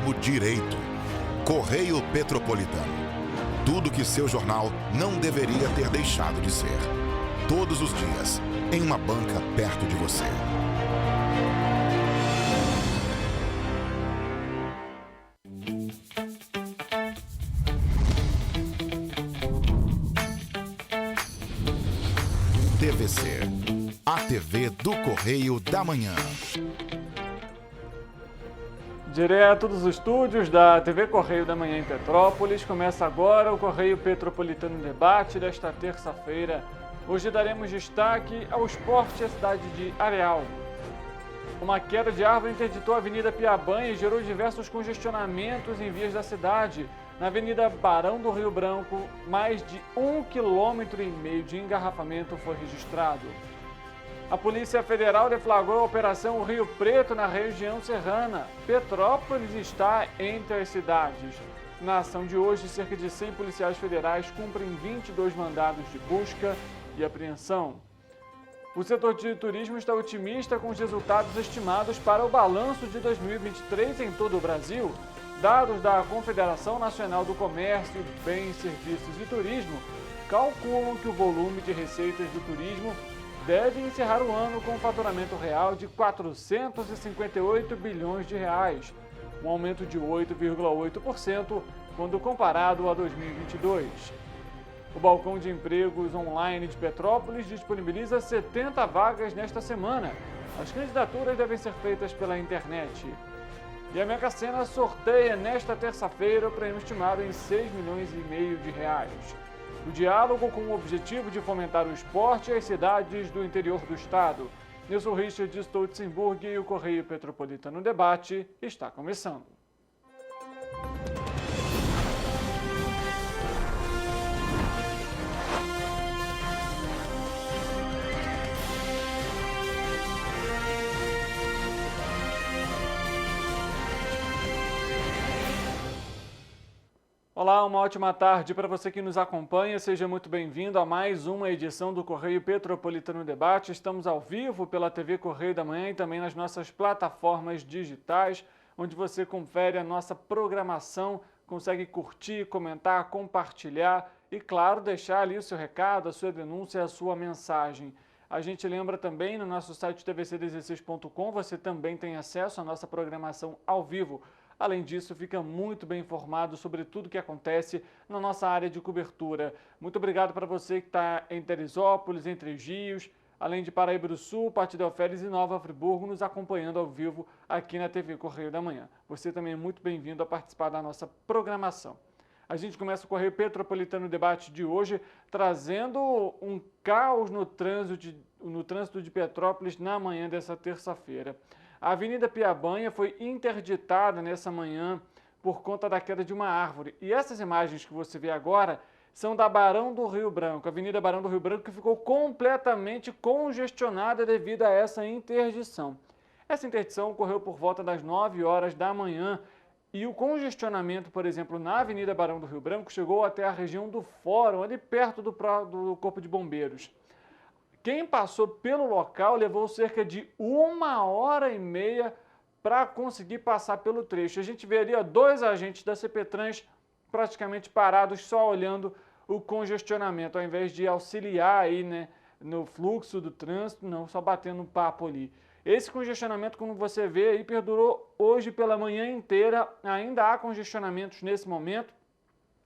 jornalismo direito. Correio Petropolitano. Tudo que seu jornal não deveria ter deixado de ser. Todos os dias, em uma banca perto de você. TVC, a TV do Correio da Manhã. Direto dos estúdios da TV Correio da Manhã em Petrópolis, começa agora o Correio Petropolitano Debate desta terça-feira. Hoje daremos destaque ao esporte e à cidade de Areal. Uma queda de árvore interditou a Avenida Piabanha e gerou diversos congestionamentos em vias da cidade. Na Avenida Barão do Rio Branco, mais de 1,5 km de engarrafamento foi registrado. A Polícia Federal deflagrou a Operação Rio Preto na região serrana. Petrópolis está entre as cidades. Na ação de hoje, cerca de 100 policiais federais cumprem 22 mandados de busca e apreensão. O setor de turismo está otimista com os resultados estimados para o balanço de 2023 em todo o Brasil. Dados da Confederação Nacional do Comércio, Bens, Serviços e Turismo calculam que o volume de receitas do turismo deve encerrar o ano com um faturamento real de 458 bilhões de reais, um aumento de 8,8% quando comparado a 2022. O balcão de empregos online de Petrópolis disponibiliza 70 vagas nesta semana. As candidaturas devem ser feitas pela internet. E a Mega Sena sorteia nesta terça-feira o prêmio estimado em 6,5 milhões de reais. O diálogo com o objetivo de fomentar o esporte e as cidades do interior do estado. Nilson Richard de Stolzenburg e o Correio Petropolitano Debate está começando. Olá, uma ótima tarde para você que nos acompanha. Seja muito bem-vindo a mais uma edição do Correio Petropolitano Debate. Estamos ao vivo pela TV Correio da Manhã e também nas nossas plataformas digitais, onde você confere a nossa programação, consegue curtir, comentar, compartilhar e, claro, deixar ali o seu recado, a sua denúncia, a sua mensagem. A gente lembra também no nosso site tvc16.com, você também tem acesso à nossa programação ao vivo. Além disso, fica muito bem informado sobre tudo que acontece na nossa área de cobertura. Muito obrigado para você que está em Teresópolis, em Três Rios, além de Paraíba do Sul, Partido Alferes e Nova Friburgo, nos acompanhando ao vivo aqui na TV Correio da Manhã. Você também é muito bem-vindo a participar da nossa programação. A gente começa o Correio Petropolitano Debate de hoje, trazendo um caos no trânsito de Petrópolis na manhã dessa terça-feira. A Avenida Piabanha foi interditada nessa manhã por conta da queda de uma árvore. E essas imagens que você vê agora são da Barão do Rio Branco, a Avenida Barão do Rio Branco, que ficou completamente congestionada devido a essa interdição. Essa interdição ocorreu por volta das 9 horas da manhã e o congestionamento, por exemplo, na Avenida Barão do Rio Branco, chegou até a região do Fórum, ali perto do Corpo de Bombeiros. Quem passou pelo local levou cerca de 1h30 para conseguir passar pelo trecho. A gente vê ali 2 agentes da CPTrans praticamente parados só olhando o congestionamento, ao invés de auxiliar aí, né, no fluxo do trânsito, não, só batendo um papo ali. Esse congestionamento, como você vê aí, perdurou hoje pela manhã inteira, ainda há congestionamentos nesse momento.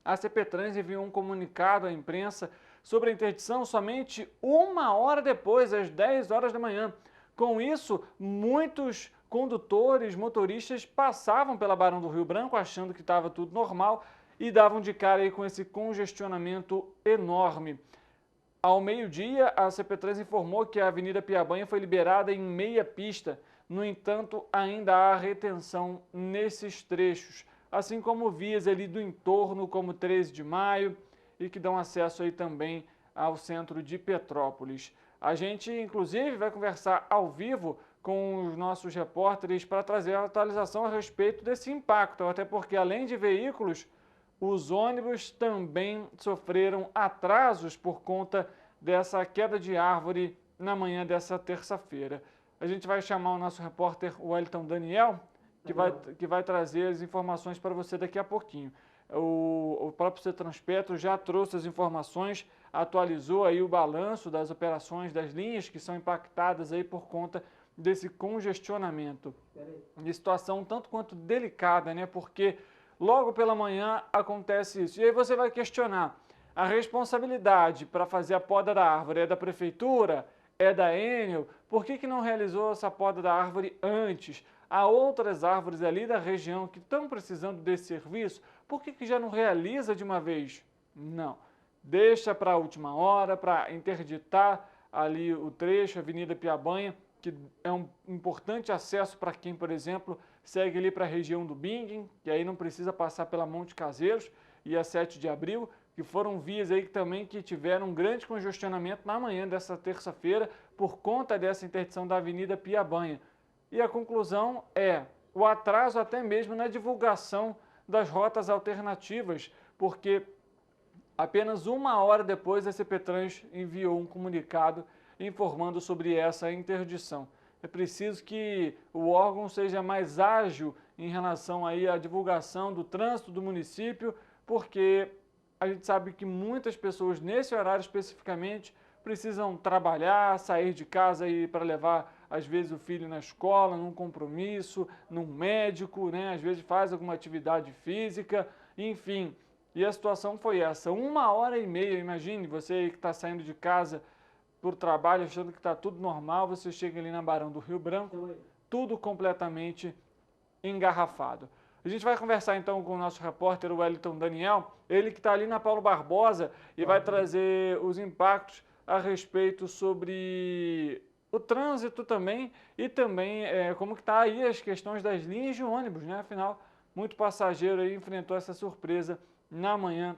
A CPTrans enviou um comunicado à imprensa sobre a interdição somente 1 hora depois, às 10 horas da manhã. Com isso, muitos condutores, motoristas passavam pela Barão do Rio Branco achando que estava tudo normal e davam de cara aí com esse congestionamento enorme. Ao meio-dia, a CPTrans informou que a Avenida Piabanha foi liberada em meia pista. No entanto, ainda há retenção nesses trechos, assim como vias ali do entorno, como 13 de Maio, e que dão acesso aí também ao centro de Petrópolis. A gente, inclusive, vai conversar ao vivo com os nossos repórteres para trazer a atualização a respeito desse impacto, até porque, além de veículos, os ônibus também sofreram atrasos por conta dessa queda de árvore na manhã dessa terça-feira. A gente vai chamar o nosso repórter Wellington Daniel, que vai trazer as informações para você daqui a pouquinho. O próprio Cetranspetro já trouxe as informações, atualizou aí o balanço das operações, das linhas que são impactadas aí por conta desse congestionamento. De situação tanto quanto delicada, né? Porque logo pela manhã acontece isso. E aí você vai questionar, a responsabilidade para fazer a poda da árvore é da prefeitura? É da Enel? Por que não realizou essa poda da árvore antes? Há outras árvores ali da região que estão precisando desse serviço, por que já não realiza de uma vez? Não. Deixa para a última hora, para interditar ali o trecho, Avenida Piabanha, que é um importante acesso para quem, por exemplo, segue ali para a região do Bingen, que aí não precisa passar pela Monte Caseiros e a 7 de abril, que foram vias aí que tiveram um grande congestionamento na manhã dessa terça-feira por conta dessa interdição da Avenida Piabanha. E a conclusão é o atraso até mesmo na divulgação das rotas alternativas, porque apenas uma hora depois a CPTrans enviou um comunicado informando sobre essa interdição. É preciso que o órgão seja mais ágil em relação aí à divulgação do trânsito do município, porque a gente sabe que muitas pessoas nesse horário especificamente precisam trabalhar, sair de casa para levar às vezes o filho na escola, num compromisso, num médico, né? Às vezes faz alguma atividade física, enfim. E a situação foi essa, 1h30, imagine você que está saindo de casa por trabalho, achando que está tudo normal, você chega ali na Barão do Rio Branco, tudo completamente engarrafado. A gente vai conversar então com o nosso repórter, o Wellington Daniel, ele que está ali na Paulo Barbosa e vai trazer os impactos a respeito sobre o trânsito também e também como que está aí as questões das linhas de ônibus, né? Afinal, muito passageiro aí enfrentou essa surpresa na manhã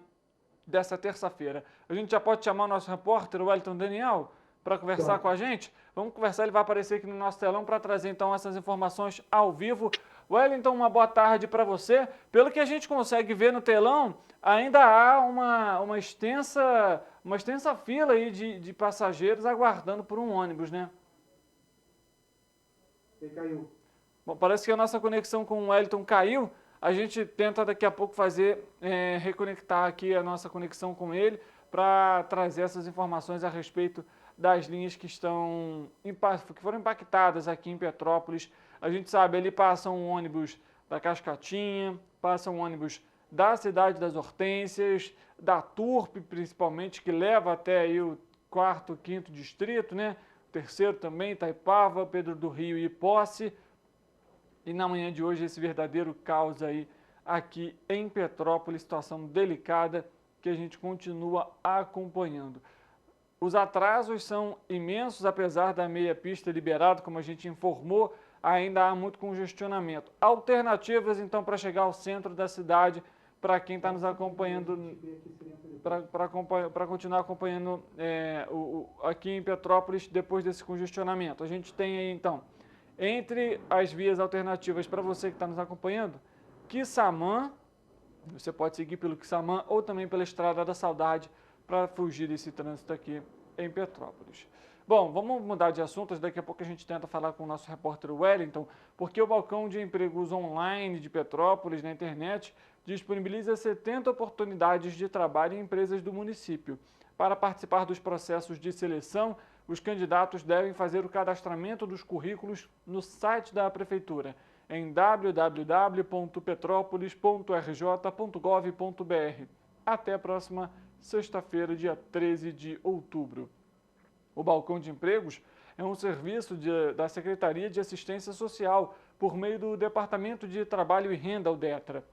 dessa terça-feira. A gente já pode chamar o nosso repórter, o Wellington Daniel, para conversar com a gente? Vamos conversar, ele vai aparecer aqui no nosso telão para trazer então essas informações ao vivo. Wellington, uma boa tarde para você. Pelo que a gente consegue ver no telão, ainda há uma extensa fila aí de passageiros aguardando por um ônibus, né? Ele caiu. Bom, parece que a nossa conexão com o Wellington caiu. A gente tenta daqui a pouco reconectar aqui a nossa conexão com ele para trazer essas informações a respeito das linhas que foram impactadas aqui em Petrópolis. A gente sabe, ali passa um ônibus da Cascatinha, passa um ônibus da Cidade das Hortênsias, da Turpe principalmente, que leva até aí o 4º, 5º distrito, né? O 3º também, Itaipava, Pedro do Rio e Posse. E na manhã de hoje esse verdadeiro caos aí aqui em Petrópolis, situação delicada que a gente continua acompanhando. Os atrasos são imensos, apesar da meia pista liberada, como a gente informou, ainda há muito congestionamento. Alternativas então para chegar ao centro da cidade, para quem está nos acompanhando, para continuar acompanhando aqui em Petrópolis depois desse congestionamento. A gente tem aí então, entre as vias alternativas para você que está nos acompanhando, Quissamã, você pode seguir pelo Quissamã ou também pela Estrada da Saudade para fugir desse trânsito aqui em Petrópolis. Bom, vamos mudar de assuntos, daqui a pouco a gente tenta falar com o nosso repórter Wellington, porque o balcão de empregos online de Petrópolis na internet disponibiliza 70 oportunidades de trabalho em empresas do município. Para participar dos processos de seleção, os candidatos devem fazer o cadastramento dos currículos no site da Prefeitura, em www.petropolis.rj.gov.br. Até a próxima sexta-feira, dia 13 de outubro. O Balcão de Empregos é um serviço da Secretaria de Assistência Social, por meio do Departamento de Trabalho e Renda, o DETRA.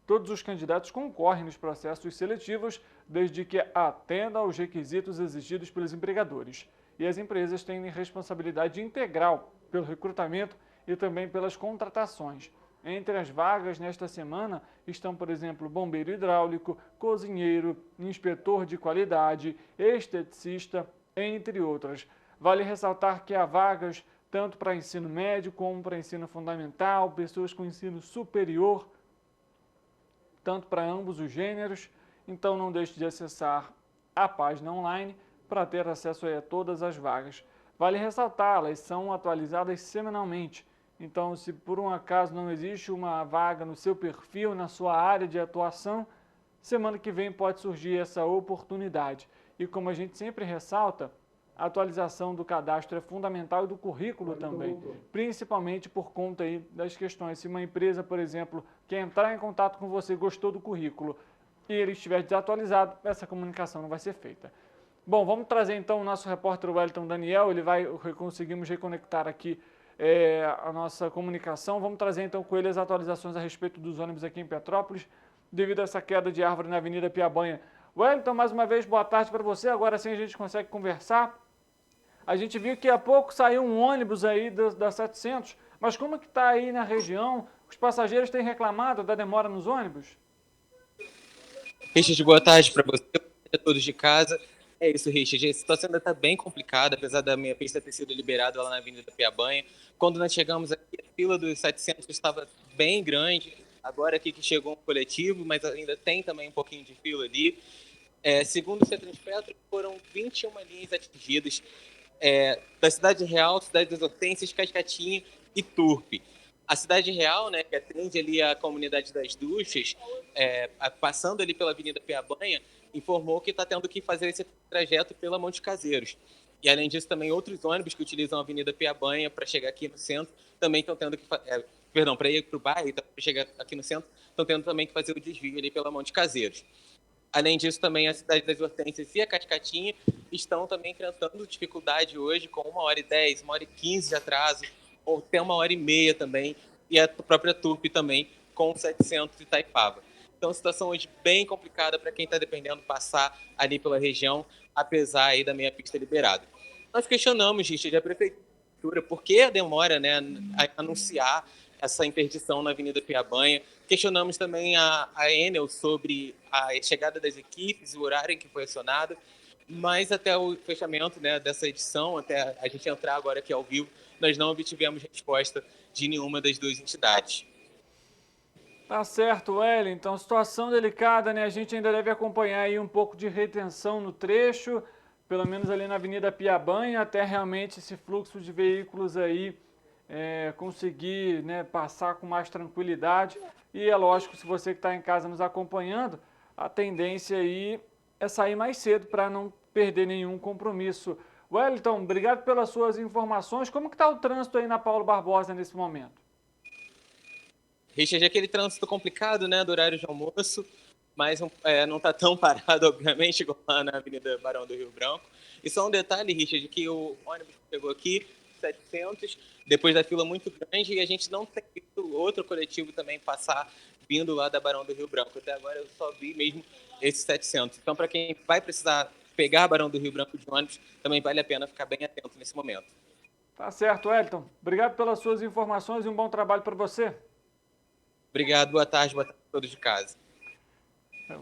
Todos os candidatos concorrem nos processos seletivos, desde que atendam aos requisitos exigidos pelos empregadores. E as empresas têm responsabilidade integral pelo recrutamento e também pelas contratações. Entre as vagas nesta semana estão, por exemplo, bombeiro hidráulico, cozinheiro, inspetor de qualidade, esteticista, entre outras. Vale ressaltar que há vagas tanto para ensino médio como para ensino fundamental, pessoas com ensino superior, tanto para ambos os gêneros. Então não deixe de acessar a página online para ter acesso a todas as vagas. Vale ressaltar, elas são atualizadas semanalmente. Então, se por um acaso não existe uma vaga no seu perfil, na sua área de atuação, semana que vem pode surgir essa oportunidade. E como a gente sempre ressalta, a atualização do cadastro é fundamental e do currículo também, principalmente por conta aí das questões. Se uma empresa, por exemplo, quer entrar em contato com você, gostou do currículo e ele estiver desatualizado, essa comunicação não vai ser feita. Bom, vamos trazer então o nosso repórter Wellington Daniel, conseguimos reconectar aqui a nossa comunicação. Vamos trazer então com ele as atualizações a respeito dos ônibus aqui em Petrópolis, devido a essa queda de árvore na Avenida Piabanha. Wellington, mais uma vez, boa tarde para você. Agora sim a gente consegue conversar. A gente viu que há pouco saiu um ônibus aí da 700, mas como que está aí na região? Os passageiros têm reclamado da demora nos ônibus? Richard, boa tarde para você, a todos de casa. É isso, Richard. A situação ainda está bem complicada, apesar da minha pista ter sido liberada lá na Avenida Piabanha. Quando nós chegamos aqui, a fila dos 700 estava bem grande. Agora aqui que chegou um coletivo, mas ainda tem também um pouquinho de fila ali. Segundo o Cetranspeto, foram 21 linhas atingidas da Cidade Real, Cidade das Hortênsias, Cascatinha e Turpe. A Cidade Real, né, que atende ali a comunidade das Duchas, passando ali pela Avenida Piabanha, informou que está tendo que fazer esse trajeto pela Monte Caseiros. E, além disso, também outros ônibus que utilizam a Avenida Piabanha para chegar aqui no centro também estão tendo que... para ir para o bairro, para chegar aqui no centro, estão tendo também que fazer o desvio ali pela Monte Caseiros. Além disso, também a Cidade das Hortênsias e a Cascatinha estão também enfrentando dificuldade hoje, com 1h10, 1h15 de atraso, ou até 1h30 também, e a própria Turpe também, com 700 de Itaipava. Então, a situação hoje bem complicada para quem está dependendo passar ali pela região, apesar aí da meia pista liberada. Nós questionamos, Richard, a Prefeitura, por que a demora, né, a anunciar essa interdição na Avenida Piabanha. Questionamos também a Enel sobre a chegada das equipes, o horário em que foi acionado, mas até o fechamento, né, dessa edição, até a gente entrar agora aqui ao vivo, nós não obtivemos resposta de nenhuma das duas entidades. Tá certo, Wellington. Situação delicada, né? A gente ainda deve acompanhar aí um pouco de retenção no trecho, pelo menos ali na Avenida Piabanha, até realmente esse fluxo de veículos aí conseguir, né, passar com mais tranquilidade. E é lógico, se você que está em casa nos acompanhando, a tendência aí é sair mais cedo para não perder nenhum compromisso. Wellington, obrigado pelas suas informações. Como que está o trânsito aí na Paulo Barbosa nesse momento? Richard, aquele trânsito complicado, né, do horário de almoço, mas não está tão parado, obviamente, como lá na Avenida Barão do Rio Branco. E só um detalhe, Richard, que o ônibus chegou aqui, 700, depois da fila muito grande, e a gente não tem visto outro coletivo também passar vindo lá da Barão do Rio Branco. Até agora eu só vi mesmo esses 700. Então, para quem vai precisar pegar a Barão do Rio Branco de ônibus, também vale a pena ficar bem atento nesse momento. Tá certo, Wellington. Obrigado pelas suas informações e um bom trabalho para você. Obrigado, boa tarde a todos de casa.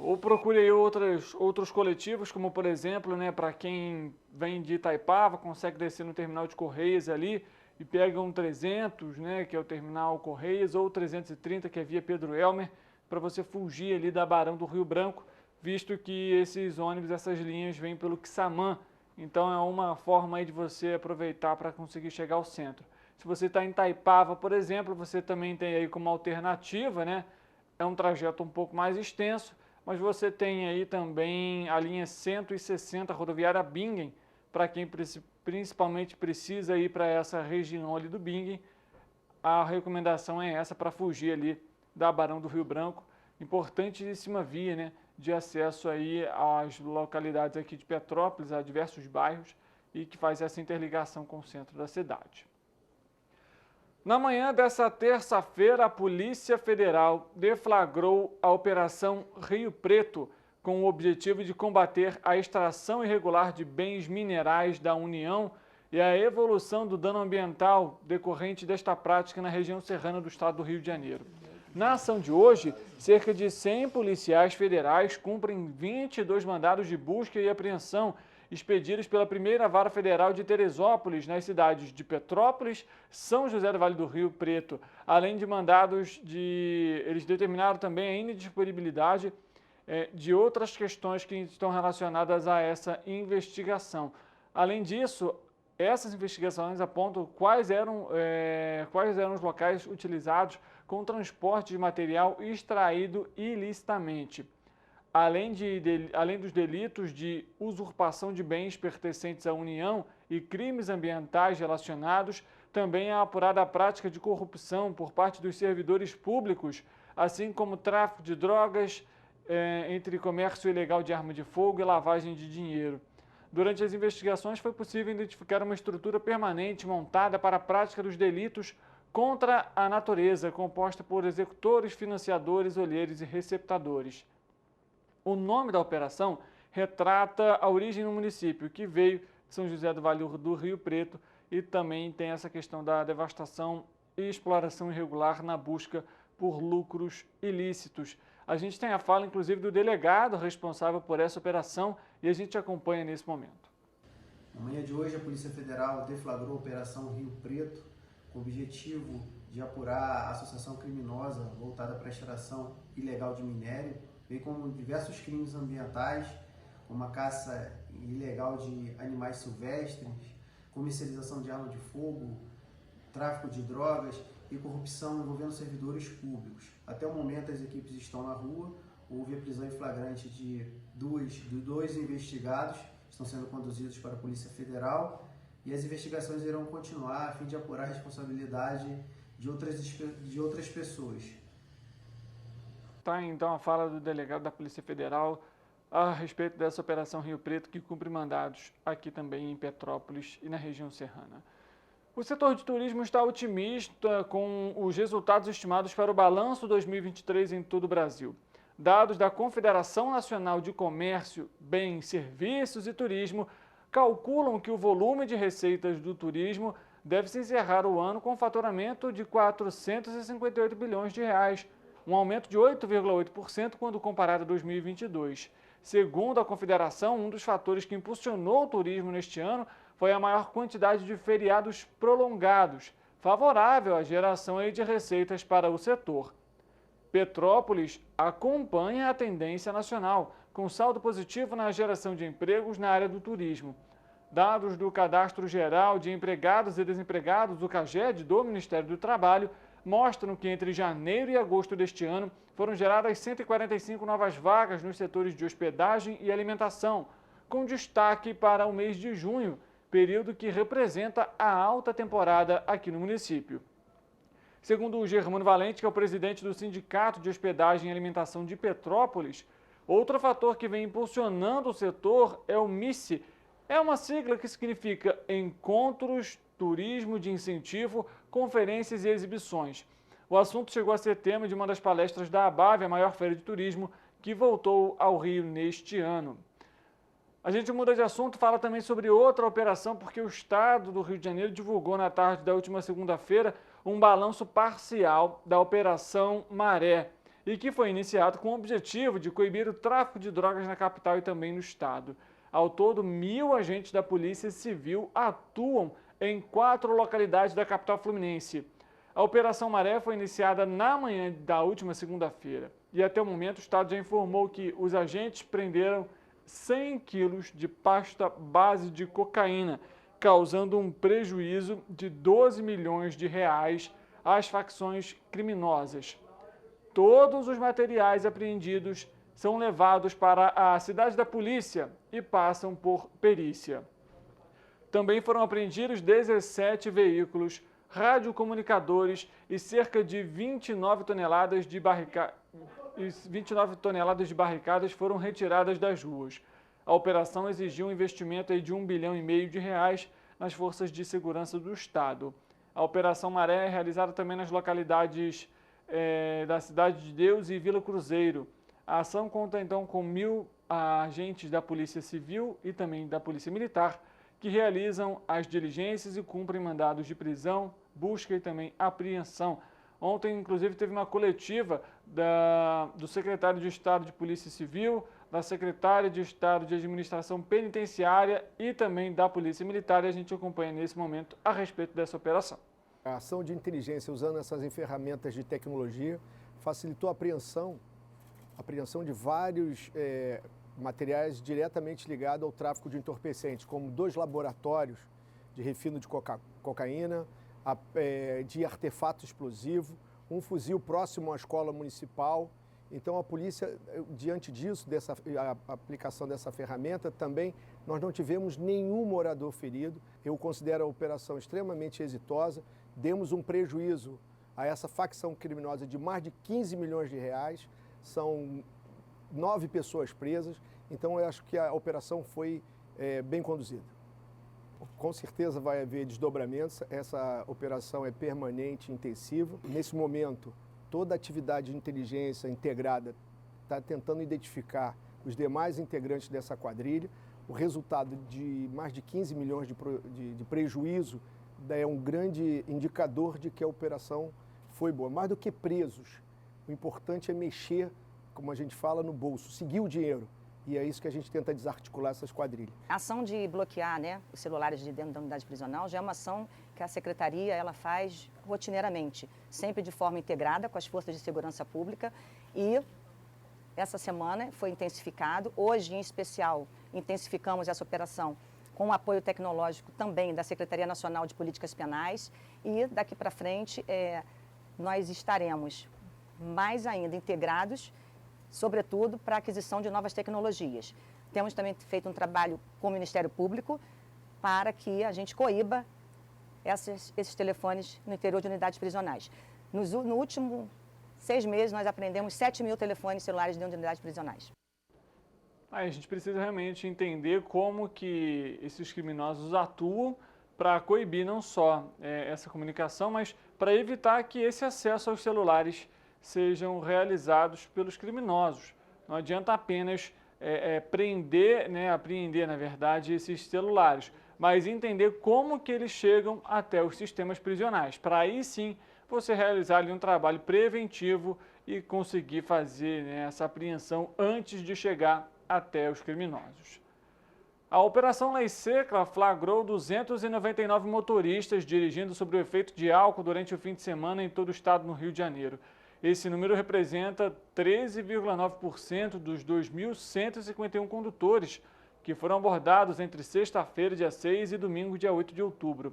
Ou procure aí outros coletivos, como por exemplo, né, para quem vem de Itaipava, consegue descer no terminal de Correias ali e pega um 300, né, que é o terminal Correias, ou 330, que é via Pedro Elmer, para você fugir ali da Barão do Rio Branco, visto que esses ônibus, essas linhas vêm pelo Quissamã. Então é uma forma aí de você aproveitar para conseguir chegar ao centro. Se você está em Itaipava, por exemplo, você também tem aí como alternativa, né? É um trajeto um pouco mais extenso, mas você tem aí também a linha 160, rodoviária Bingen, para quem principalmente precisa ir para essa região ali do Bingen. A recomendação é essa para fugir ali da Barão do Rio Branco. Importantíssima via, né, de acesso aí às localidades aqui de Petrópolis, a diversos bairros, e que faz essa interligação com o centro da cidade. Na manhã dessa terça-feira, a Polícia Federal deflagrou a Operação Rio Preto, com o objetivo de combater a extração irregular de bens minerais da União e a evolução do dano ambiental decorrente desta prática na região serrana do estado do Rio de Janeiro. Na ação de hoje, cerca de 100 policiais federais cumprem 22 mandados de busca e apreensão expedidos pela primeira Vara Federal de Teresópolis, nas cidades de Petrópolis, São José do Vale do Rio Preto, além de mandados de... Eles determinaram também a indisponibilidade de outras questões que estão relacionadas a essa investigação. Além disso, Essas investigações apontam quais eram os locais utilizados com o transporte de material extraído ilicitamente. Além dos delitos de usurpação de bens pertencentes à União e crimes ambientais relacionados, também é apurada a prática de corrupção por parte dos servidores públicos, assim como tráfico de drogas, entre comércio ilegal de arma de fogo e lavagem de dinheiro. Durante as investigações, foi possível identificar uma estrutura permanente montada para a prática dos delitos contra a natureza, composta por executores, financiadores, olheiros e receptadores. O nome da operação retrata a origem no município, que veio de São José do Vale do Rio Preto, e também tem essa questão da devastação e exploração irregular na busca por lucros ilícitos. A gente tem a fala, inclusive, do delegado responsável por essa operação e a gente acompanha nesse momento. Na manhã de hoje, a Polícia Federal deflagrou a Operação Rio Preto com o objetivo de apurar a associação criminosa voltada para a extração ilegal de minério, bem como diversos crimes ambientais, como a caça ilegal de animais silvestres, comercialização de arma de fogo, tráfico de drogas e corrupção envolvendo servidores públicos. Até o momento, as equipes estão na rua. Houve a prisão em flagrante de dois investigados, estão sendo conduzidos para a Polícia Federal, e as investigações irão continuar a fim de apurar a responsabilidade de outras pessoas. Tá, então, a fala do delegado da Polícia Federal a respeito dessa Operação Rio Preto, que cumpre mandados aqui também em Petrópolis e na região serrana. O setor de turismo está otimista com os resultados estimados para o balanço 2023 em todo o Brasil. Dados da Confederação Nacional de Comércio, Bens, Serviços e Turismo calculam que o volume de receitas do turismo deve se encerrar o ano com faturamento de 458 bilhões de reais, um aumento de 8,8% quando comparado a 2022. Segundo a Confederação, um dos fatores que impulsionou o turismo neste ano foi a maior quantidade de feriados prolongados, favorável à geração de receitas para o setor. Petrópolis acompanha a tendência nacional, com saldo positivo na geração de empregos na área do turismo. Dados do Cadastro Geral de Empregados e Desempregados, o CAGED, do Ministério do Trabalho, mostram que entre janeiro e agosto deste ano foram geradas 145 novas vagas nos setores de hospedagem e alimentação, com destaque para o mês de junho, período que representa a alta temporada aqui no município. Segundo o Germano Valente, que é o presidente do Sindicato de Hospedagem e Alimentação de Petrópolis, outro fator que vem impulsionando o setor é o MICE. É uma sigla que significa Encontros, Turismo de Incentivo, Conferências e Exibições. O assunto chegou a ser tema de uma das palestras da ABAV, a maior feira de turismo, que voltou ao Rio neste ano. A gente muda de assunto, fala também sobre outra operação, porque o Estado do Rio de Janeiro divulgou na tarde da última segunda-feira um balanço parcial da Operação Maré, e que foi iniciado com o objetivo de coibir o tráfico de drogas na capital e também no estado. Ao todo, 1.000 agentes da Polícia Civil atuam em 4 localidades da capital fluminense. A Operação Maré foi iniciada na manhã da última segunda-feira e até o momento o Estado já informou que os agentes prenderam 100 quilos de pasta base de cocaína, causando um prejuízo de 12 milhões de reais às facções criminosas. Todos os materiais apreendidos são levados para a cidade da polícia e passam por perícia. Também foram apreendidos 17 veículos, radiocomunicadores e cerca de 29 toneladas de barricadas foram retiradas das ruas. A operação exigiu um investimento de R$1,5 bilhão de reais nas forças de segurança do Estado. A Operação Maré é realizada também nas localidades da Cidade de Deus e Vila Cruzeiro. A ação conta então com 1.000 agentes da Polícia Civil e também da Polícia Militar, que realizam as diligências e cumprem mandados de prisão, busca e também apreensão. Ontem, inclusive, teve uma coletiva do secretário de Estado de Polícia Civil, da secretária de Estado de Administração Penitenciária e também da Polícia Militar, e a gente acompanha nesse momento a respeito dessa operação. A ação de inteligência usando essas ferramentas de tecnologia facilitou a apreensão de vários materiais diretamente ligados ao tráfico de entorpecentes, como 2 laboratórios de refino de cocaína, de artefato explosivo, um fuzil próximo à escola municipal. Então, a polícia, diante disso, dessa aplicação dessa ferramenta, também nós não tivemos nenhum morador ferido. Eu considero a operação extremamente exitosa. Demos um prejuízo a essa facção criminosa de mais de 15 milhões de reais. São 9 pessoas presas. Então, eu acho que a operação foi bem conduzida. Com certeza vai haver desdobramentos. Essa operação é permanente, intensiva. Nesse momento, toda a atividade de inteligência integrada está tentando identificar os demais integrantes dessa quadrilha. O resultado de mais de 15 milhões de prejuízo é um grande indicador de que a operação foi boa. Mais do que presos, o importante é mexer, como a gente fala, no bolso, seguir o dinheiro. E é isso que a gente tenta desarticular essas quadrilhas. A ação de bloquear, né, os celulares de dentro da unidade prisional já é uma ação que a Secretaria ela faz rotineiramente, sempre de forma integrada com as forças de segurança pública. E essa semana foi intensificado. Hoje, em especial, intensificamos essa operação com o apoio tecnológico também da Secretaria Nacional de Políticas Penais. E daqui para frente nós estaremos mais ainda integrados, sobretudo para a aquisição de novas tecnologias. Temos também feito um trabalho com o Ministério Público para que a gente coíba esses telefones no interior de unidades prisionais. No último 6 meses, nós apreendemos 7 mil telefones celulares dentro de unidades prisionais. A gente precisa realmente entender como que esses criminosos atuam para coibir não só essa comunicação, mas para evitar que esse acesso aos celulares sejam realizados pelos criminosos. Não adianta apenas apreender, na verdade, esses celulares, mas entender como que eles chegam até os sistemas prisionais. Para aí sim você realizar ali um trabalho preventivo e conseguir fazer essa apreensão antes de chegar até os criminosos. A Operação Lei Seca flagrou 299 motoristas dirigindo sob o efeito de álcool durante o fim de semana em todo o estado no Rio de Janeiro. Esse número representa 13,9% dos 2.151 condutores que foram abordados entre sexta-feira, dia 6, e domingo, dia 8 de outubro.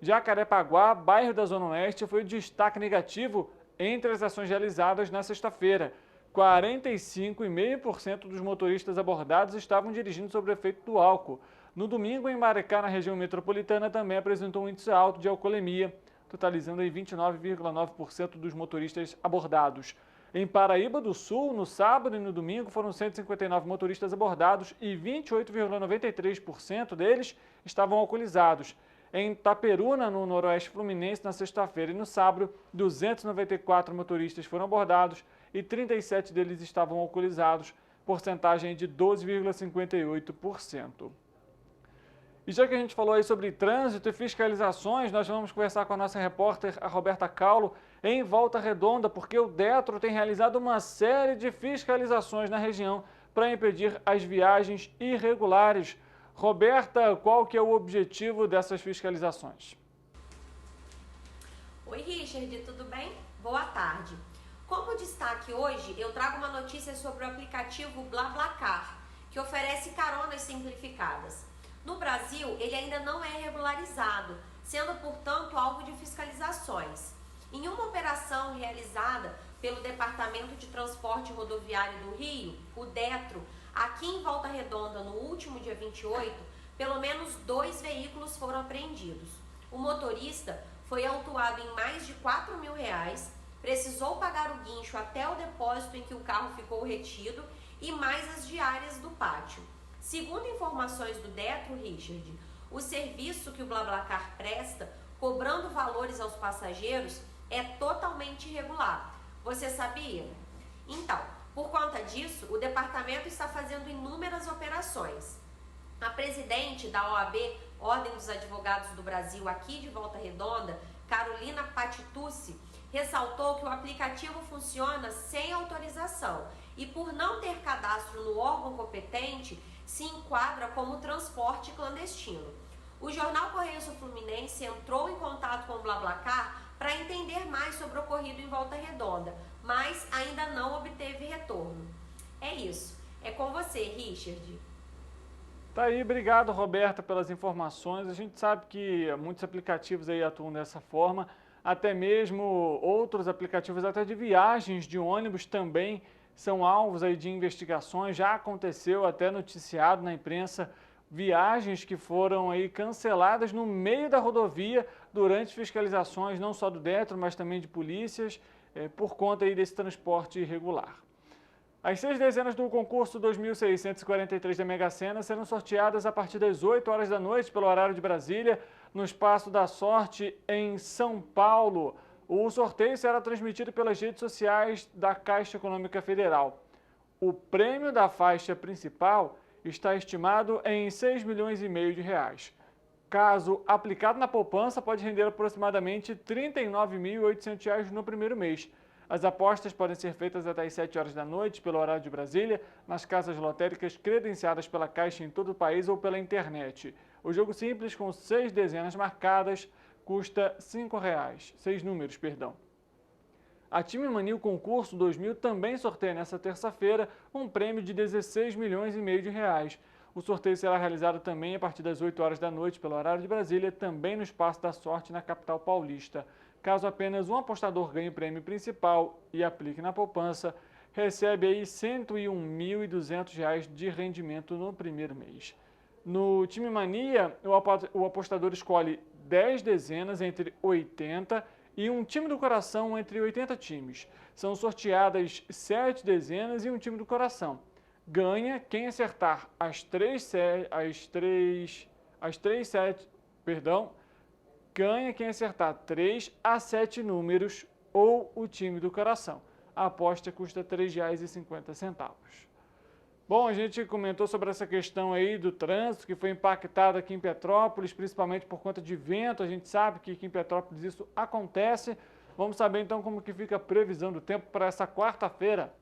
Jacarepaguá, bairro da Zona Oeste, foi o destaque negativo entre as ações realizadas na sexta-feira. 45,5% dos motoristas abordados estavam dirigindo sob o efeito do álcool. No domingo, em Maricá, na região metropolitana, também apresentou um índice alto de alcoolemia, totalizando em 29,9% dos motoristas abordados. Em Paraíba do Sul, no sábado e no domingo, foram 159 motoristas abordados e 28,93% deles estavam alcoolizados. Em Itaperuna, no Noroeste Fluminense, na sexta-feira e no sábado, 294 motoristas foram abordados e 37 deles estavam alcoolizados, porcentagem de 12,58%. E já que a gente falou aí sobre trânsito e fiscalizações, nós vamos conversar com a nossa repórter, a Roberta Caulo, em Volta Redonda, porque o Detro tem realizado uma série de fiscalizações na região para impedir as viagens irregulares. Roberta, qual que é o objetivo dessas fiscalizações? Oi, Richard, tudo bem? Boa tarde. Como destaque hoje, eu trago uma notícia sobre o aplicativo BlaBlaCar, que oferece caronas simplificadas. No Brasil, ele ainda não é regularizado, sendo, portanto, alvo de fiscalizações. Em uma operação realizada pelo Departamento de Transporte Rodoviário do Rio, o Detro, aqui em Volta Redonda, no último dia 28, pelo menos 2 veículos foram apreendidos. O motorista foi autuado em mais de R$ 4.000, precisou pagar o guincho até o depósito em que o carro ficou retido e mais as diárias do pátio. Segundo informações do Detro, Richard, o serviço que o BlaBlaCar presta, cobrando valores aos passageiros, é totalmente irregular. Você sabia? Então, por conta disso, o departamento está fazendo inúmeras operações. A presidente da OAB, Ordem dos Advogados do Brasil, aqui de Volta Redonda, Carolina Patitucci, ressaltou que o aplicativo funciona sem autorização e, por não ter cadastro no órgão competente, se enquadra como transporte clandestino. O jornal Correio Sul Fluminense entrou em contato com o BlaBlaCar para entender mais sobre o ocorrido em Volta Redonda, mas ainda não obteve retorno. É isso. É com você, Richard. Tá aí, obrigado, Roberta, pelas informações. A gente sabe que muitos aplicativos aí atuam dessa forma, até mesmo outros aplicativos até de viagens de ônibus também são alvos aí de investigações. Já aconteceu até noticiado na imprensa viagens que foram aí canceladas no meio da rodovia durante fiscalizações não só do Detro, mas também de polícias, por conta aí desse transporte irregular. As 6 dezenas do concurso 2.643 da Mega Sena serão sorteadas a partir das 8 horas da noite pelo horário de Brasília, no Espaço da Sorte, em São Paulo. O sorteio será transmitido pelas redes sociais da Caixa Econômica Federal. O prêmio da faixa principal está estimado em R$6,5 milhões. Caso aplicado na poupança, pode render aproximadamente R$ 39.800 no primeiro mês. As apostas podem ser feitas até às 7 horas da noite, pelo horário de Brasília, nas casas lotéricas credenciadas pela Caixa em todo o país ou pela internet. O jogo simples, com 6 dezenas marcadas, custa R$ 5,00. 6 números, perdão. A Time Mania Concurso 2000 também sorteia nesta terça-feira um prêmio de R$16,5 milhões. O sorteio será realizado também a partir das 8 horas da noite, pelo horário de Brasília, também no Espaço da Sorte, na capital paulista. Caso apenas um apostador ganhe o prêmio principal e aplique na poupança, recebe aí R$ 101.200 de rendimento no primeiro mês. No Time Mania, o apostador escolhe 10 dezenas entre 80 e um time do coração entre 80 times. São sorteadas 7 dezenas e um time do coração. Ganha quem acertar ganha quem acertar 3 a 7 números ou o time do coração. A aposta custa R$ 3,50. Bom, a gente comentou sobre essa questão aí do trânsito que foi impactado aqui em Petrópolis, principalmente por conta de vento. A gente sabe que aqui em Petrópolis isso acontece. Vamos saber então como que fica a previsão do tempo para essa quarta-feira.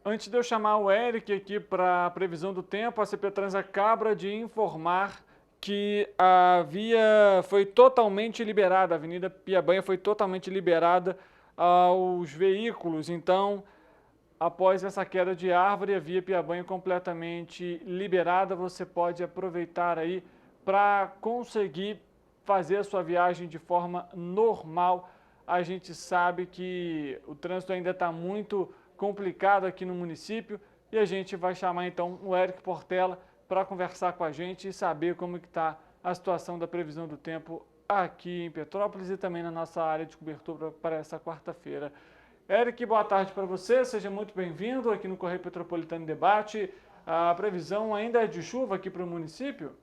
Antes de eu chamar o Eric aqui para a previsão do tempo, a CP-Trans acaba de informar que a via foi totalmente liberada, a Avenida Piabanha foi totalmente liberada aos veículos. Então, após essa queda de árvore, a via Piabanha completamente liberada. Você pode aproveitar aí para conseguir fazer a sua viagem de forma normal. A gente sabe que o trânsito ainda está muito complicado aqui no município e a gente vai chamar então o Eric Portela para conversar com a gente e saber como que está a situação da previsão do tempo aqui em Petrópolis e também na nossa área de cobertura para essa quarta-feira. Eric, boa tarde para você, seja muito bem-vindo aqui no Correio Petropolitano Debate. A previsão ainda é de chuva aqui para o município?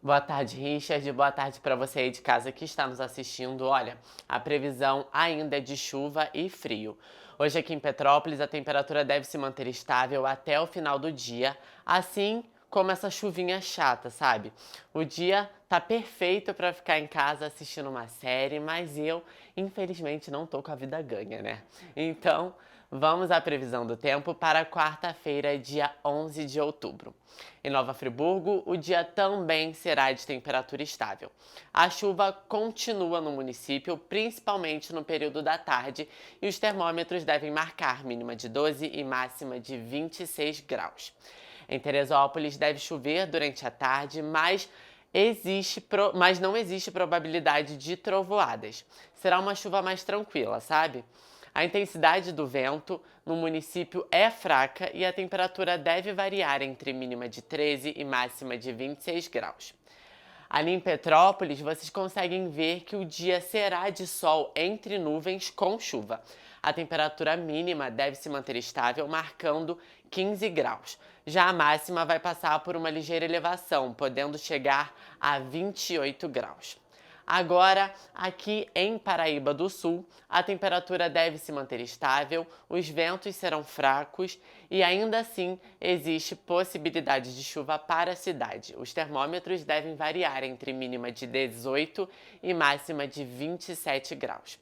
Boa tarde, Richard. Boa tarde para você aí de casa que está nos assistindo. Olha, a previsão ainda é de chuva e frio. Hoje aqui em Petrópolis a temperatura deve se manter estável até o final do dia, assim como essa chuvinha chata, sabe? O dia tá perfeito para ficar em casa assistindo uma série, mas eu, infelizmente, não tô com a vida ganha, né? Então, vamos à previsão do tempo para quarta-feira, dia 11 de outubro. Em Nova Friburgo, o dia também será de temperatura estável. A chuva continua no município, principalmente no período da tarde, e os termômetros devem marcar mínima de 12 e máxima de 26 graus. Em Teresópolis deve chover durante a tarde, mas não existe probabilidade de trovoadas. Será uma chuva mais tranquila, sabe? A intensidade do vento no município é fraca e a temperatura deve variar entre mínima de 13 e máxima de 26 graus. Ali em Petrópolis, vocês conseguem ver que o dia será de sol entre nuvens com chuva. A temperatura mínima deve se manter estável, marcando 15 graus. Já a máxima vai passar por uma ligeira elevação, podendo chegar a 28 graus. Agora, aqui em Paraíba do Sul, a temperatura deve se manter estável, os ventos serão fracos e ainda assim existe possibilidade de chuva para a cidade. Os termômetros devem variar entre mínima de 18 e máxima de 27 graus.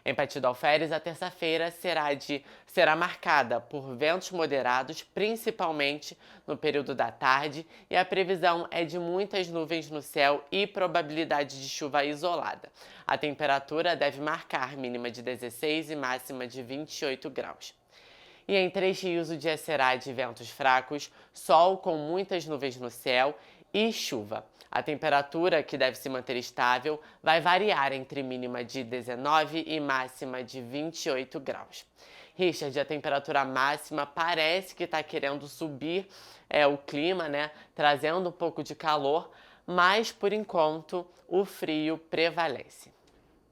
Em Petit d'Alferes, a terça-feira será marcada por ventos moderados, principalmente no período da tarde, e a previsão é de muitas nuvens no céu e probabilidade de chuva isolada. A temperatura deve marcar mínima de 16 e máxima de 28 graus. E em Três Rios, o dia será de ventos fracos, sol com muitas nuvens no céu e chuva. A temperatura, que deve se manter estável, vai variar entre mínima de 19 e máxima de 28 graus. Richard, a temperatura máxima parece que está querendo subir o clima, né? Trazendo um pouco de calor, mas por enquanto o frio prevalece.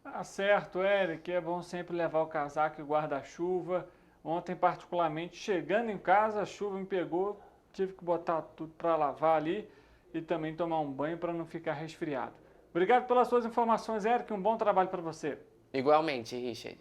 Tá certo, Eric, é bom sempre levar o casaco e o guarda-chuva. Ontem, particularmente, chegando em casa, a chuva me pegou, tive que botar tudo para lavar ali e também tomar um banho para não ficar resfriado. Obrigado pelas suas informações, Eric, um bom trabalho para você. Igualmente, Richard.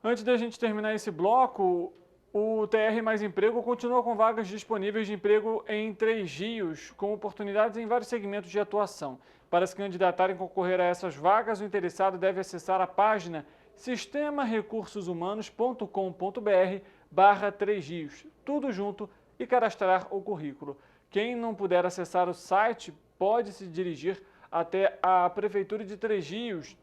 Antes da gente terminar esse bloco, o TR Mais Emprego continua com vagas disponíveis de emprego em Três Rios, com oportunidades em vários segmentos de atuação. Para se candidatar e concorrer a essas vagas, o interessado deve acessar a página sistemarecursoshumanos.com.br/Três Rios, tudo junto, e cadastrar o currículo. Quem não puder acessar o site pode se dirigir até a Prefeitura de Três Rios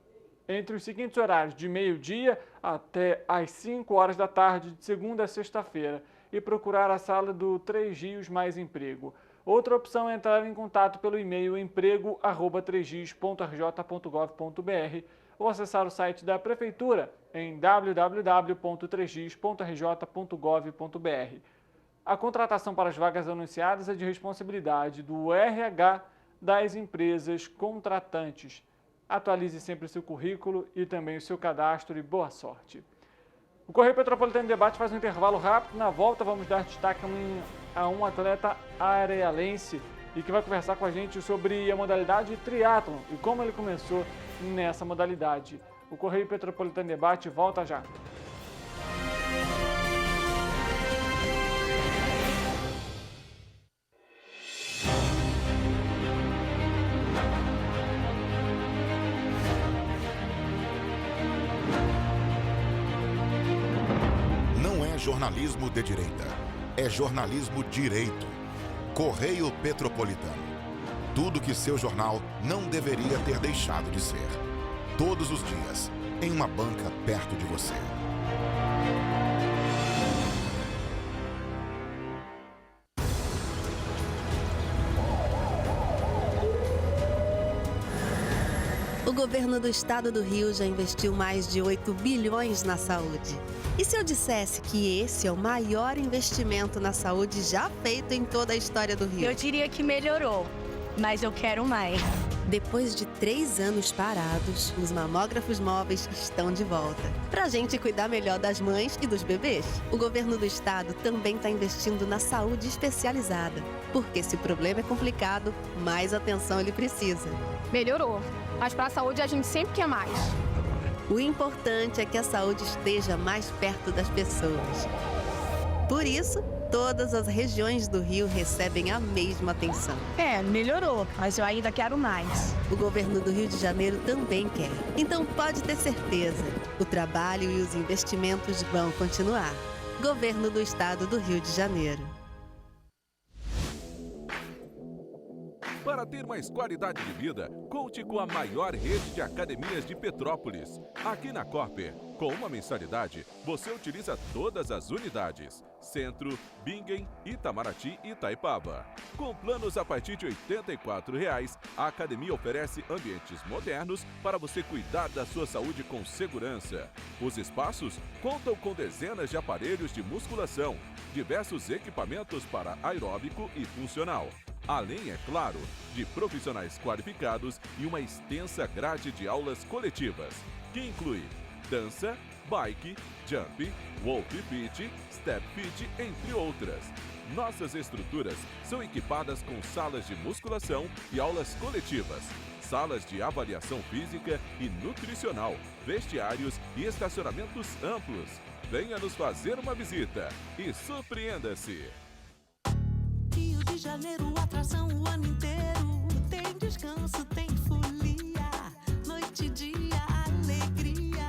entre os seguintes horários, de meio-dia até às 5 horas da tarde, de segunda a sexta-feira, e procurar a sala do Três Rios Mais Emprego. Outra opção é entrar em contato pelo e-mail emprego@trêsrios.rj.gov.br ou acessar o site da Prefeitura em www.trêsrios.rj.gov.br. A contratação para as vagas anunciadas é de responsabilidade do RH das empresas contratantes. Atualize sempre o seu currículo e também o seu cadastro e boa sorte. O Correio Petropolitano Debate faz um intervalo rápido. Na volta vamos dar destaque a um atleta arealense e que vai conversar com a gente sobre a modalidade triatlon e como ele começou nessa modalidade. O Correio Petropolitano Debate volta já. Jornalismo de direita. É jornalismo direito. Correio Petropolitano. Tudo que seu jornal não deveria ter deixado de ser. Todos os dias, em uma banca perto de você. O governo do estado do Rio já investiu mais de 8 bilhões na saúde. E se eu dissesse que esse é o maior investimento na saúde já feito em toda a história do Rio? Eu diria que melhorou, mas eu quero mais. Depois de 3 anos parados, os mamógrafos móveis estão de volta. Pra gente cuidar melhor das mães e dos bebês. O governo do estado também está investindo na saúde especializada. Porque se o problema é complicado, mais atenção ele precisa. Melhorou, mas para a saúde a gente sempre quer mais. O importante é que a saúde esteja mais perto das pessoas. Por isso, todas as regiões do Rio recebem a mesma atenção. Melhorou, mas eu ainda quero mais. O governo do Rio de Janeiro também quer. Então pode ter certeza, o trabalho e os investimentos vão continuar. Governo do Estado do Rio de Janeiro. Para ter mais qualidade de vida, conte com a maior rede de academias de Petrópolis. Aqui na Corper, com uma mensalidade, você utiliza todas as unidades. Centro, Bingen, Itamaraty e Itaipava. Com planos a partir de R$ 84,00, a academia oferece ambientes modernos para você cuidar da sua saúde com segurança. Os espaços contam com dezenas de aparelhos de musculação, diversos equipamentos para aeróbico e funcional. Além, é claro, de profissionais qualificados e uma extensa grade de aulas coletivas, que inclui dança, bike, jump, wolf fit, step fit, entre outras. Nossas estruturas são equipadas com salas de musculação e aulas coletivas, salas de avaliação física e nutricional, vestiários e estacionamentos amplos. Venha nos fazer uma visita e surpreenda-se! Rio de Janeiro, atração o ano inteiro. Tem descanso, tem folia, noite e dia, alegria.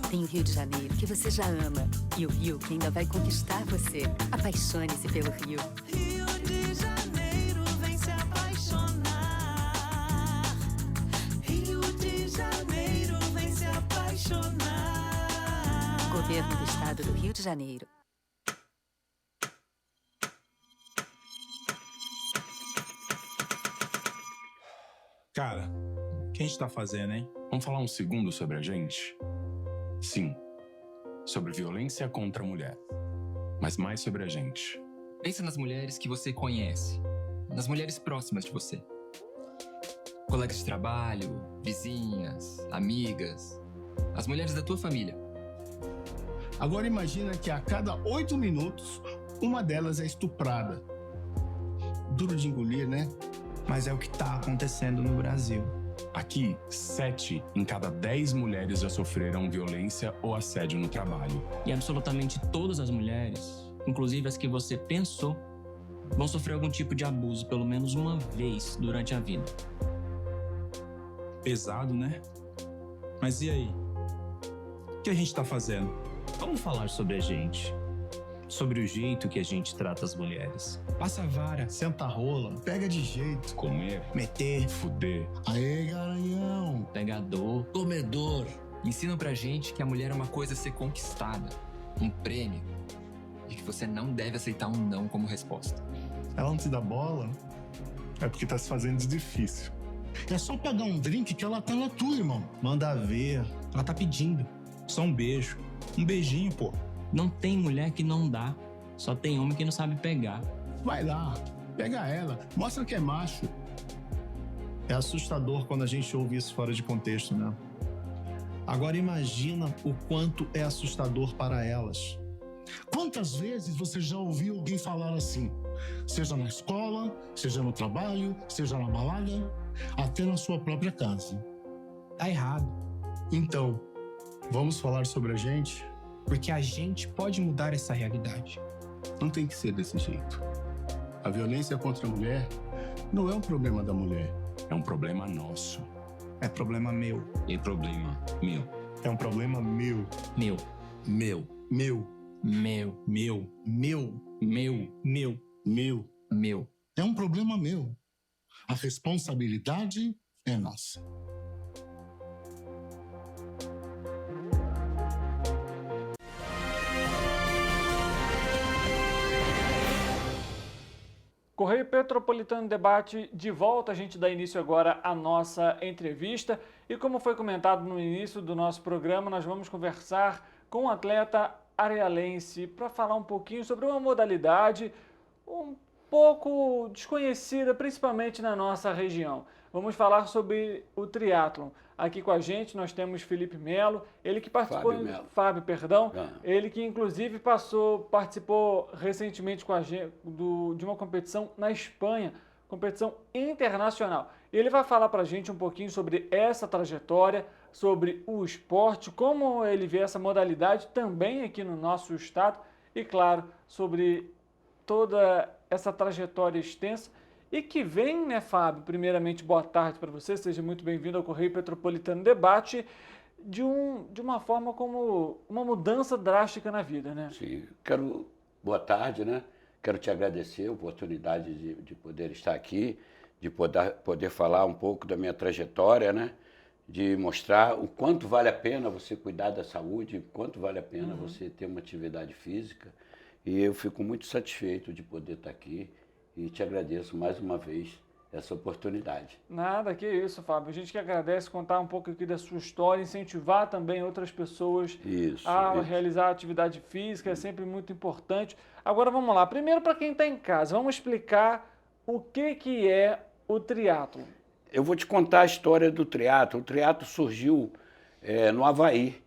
Tem o Rio de Janeiro, que você já ama, e o Rio que ainda vai conquistar você. Apaixone-se pelo Rio. Rio de Janeiro, vem se apaixonar. Rio de Janeiro, vem se apaixonar. Governo do Estado do Rio de Janeiro. Cara, o que a gente tá fazendo, hein? Vamos falar um segundo sobre a gente? Sim, sobre violência contra a mulher, mas mais sobre a gente. Pensa nas mulheres que você conhece, nas mulheres próximas de você. Colegas de trabalho, vizinhas, amigas, as mulheres da tua família. Agora imagina que a cada 8 minutos, uma delas é estuprada. Duro de engolir, né? Mas é o que tá acontecendo no Brasil. Aqui, 7 em cada 10 mulheres já sofreram violência ou assédio no trabalho. E absolutamente todas as mulheres, inclusive as que você pensou, vão sofrer algum tipo de abuso pelo menos uma vez durante a vida. Pesado, né? Mas e aí? O que a gente tá fazendo? Vamos falar sobre a gente. Sobre o jeito que a gente trata as mulheres. Passa a vara, senta a rola, pega de jeito. Comer, meter, fuder. Aê, garanhão. Pegador, comedor. Ensinam pra gente que a mulher é uma coisa a ser conquistada, um prêmio, e que você não deve aceitar um não como resposta. Ela não te dá bola, é porque tá se fazendo de difícil. É só pagar um drink que ela tá na tua, irmão. Manda ver, ela tá pedindo. Só um beijo, um beijinho, pô. Não tem mulher que não dá, só tem homem que não sabe pegar. Vai lá, pega ela, mostra que é macho. É assustador quando a gente ouve isso fora de contexto, né? Agora imagina o quanto é assustador para elas. Quantas vezes você já ouviu alguém falar assim? Seja na escola, seja no trabalho, seja na balada, até na sua própria casa. Tá errado. Então, vamos falar sobre a gente? Porque a gente pode mudar essa realidade. Não tem que ser desse jeito. A violência contra a mulher não é um problema da mulher. É um problema nosso. É problema meu. É problema meu. É um problema meu. Meu. Meu. Meu. Meu. Meu. Meu. Meu. Meu. Meu. Meu. É um problema meu. A responsabilidade é nossa. Correio Petropolitano Debate de volta, a gente dá início agora à nossa entrevista e como foi comentado no início do nosso programa, nós vamos conversar com o atleta arealense para falar um pouquinho sobre uma modalidade um pouco desconhecida, principalmente na nossa região. Vamos falar sobre o triatlon. Aqui com a gente nós temos Felipe Melo, ele que participou... Fábio, perdão. Ele que inclusive participou recentemente com a gente de uma competição na Espanha, competição internacional. Ele vai falar para a gente um pouquinho sobre essa trajetória, sobre o esporte, como ele vê essa modalidade também aqui no nosso estado e, claro, sobre toda essa trajetória extensa e que vem, né, Fábio? Primeiramente, boa tarde para você, seja muito bem-vindo ao Correio Petropolitano Debate, de uma forma como uma mudança drástica na vida, né? Sim, boa tarde, né? Quero te agradecer a oportunidade de poder estar aqui, de poder falar um pouco da minha trajetória, né? De mostrar o quanto vale a pena você cuidar da saúde, o quanto vale a pena você ter uma atividade física. E eu fico muito satisfeito de poder estar aqui e te agradeço mais uma vez essa oportunidade. Nada, que isso, Fábio. A gente que agradece contar um pouco aqui da sua história, incentivar também outras pessoas a realizar atividade física, é sempre muito importante. Agora vamos lá, primeiro para quem está em casa, vamos explicar o que é o triatlo. Eu vou te contar a história do triatlo. O triatlo surgiu no Havaí,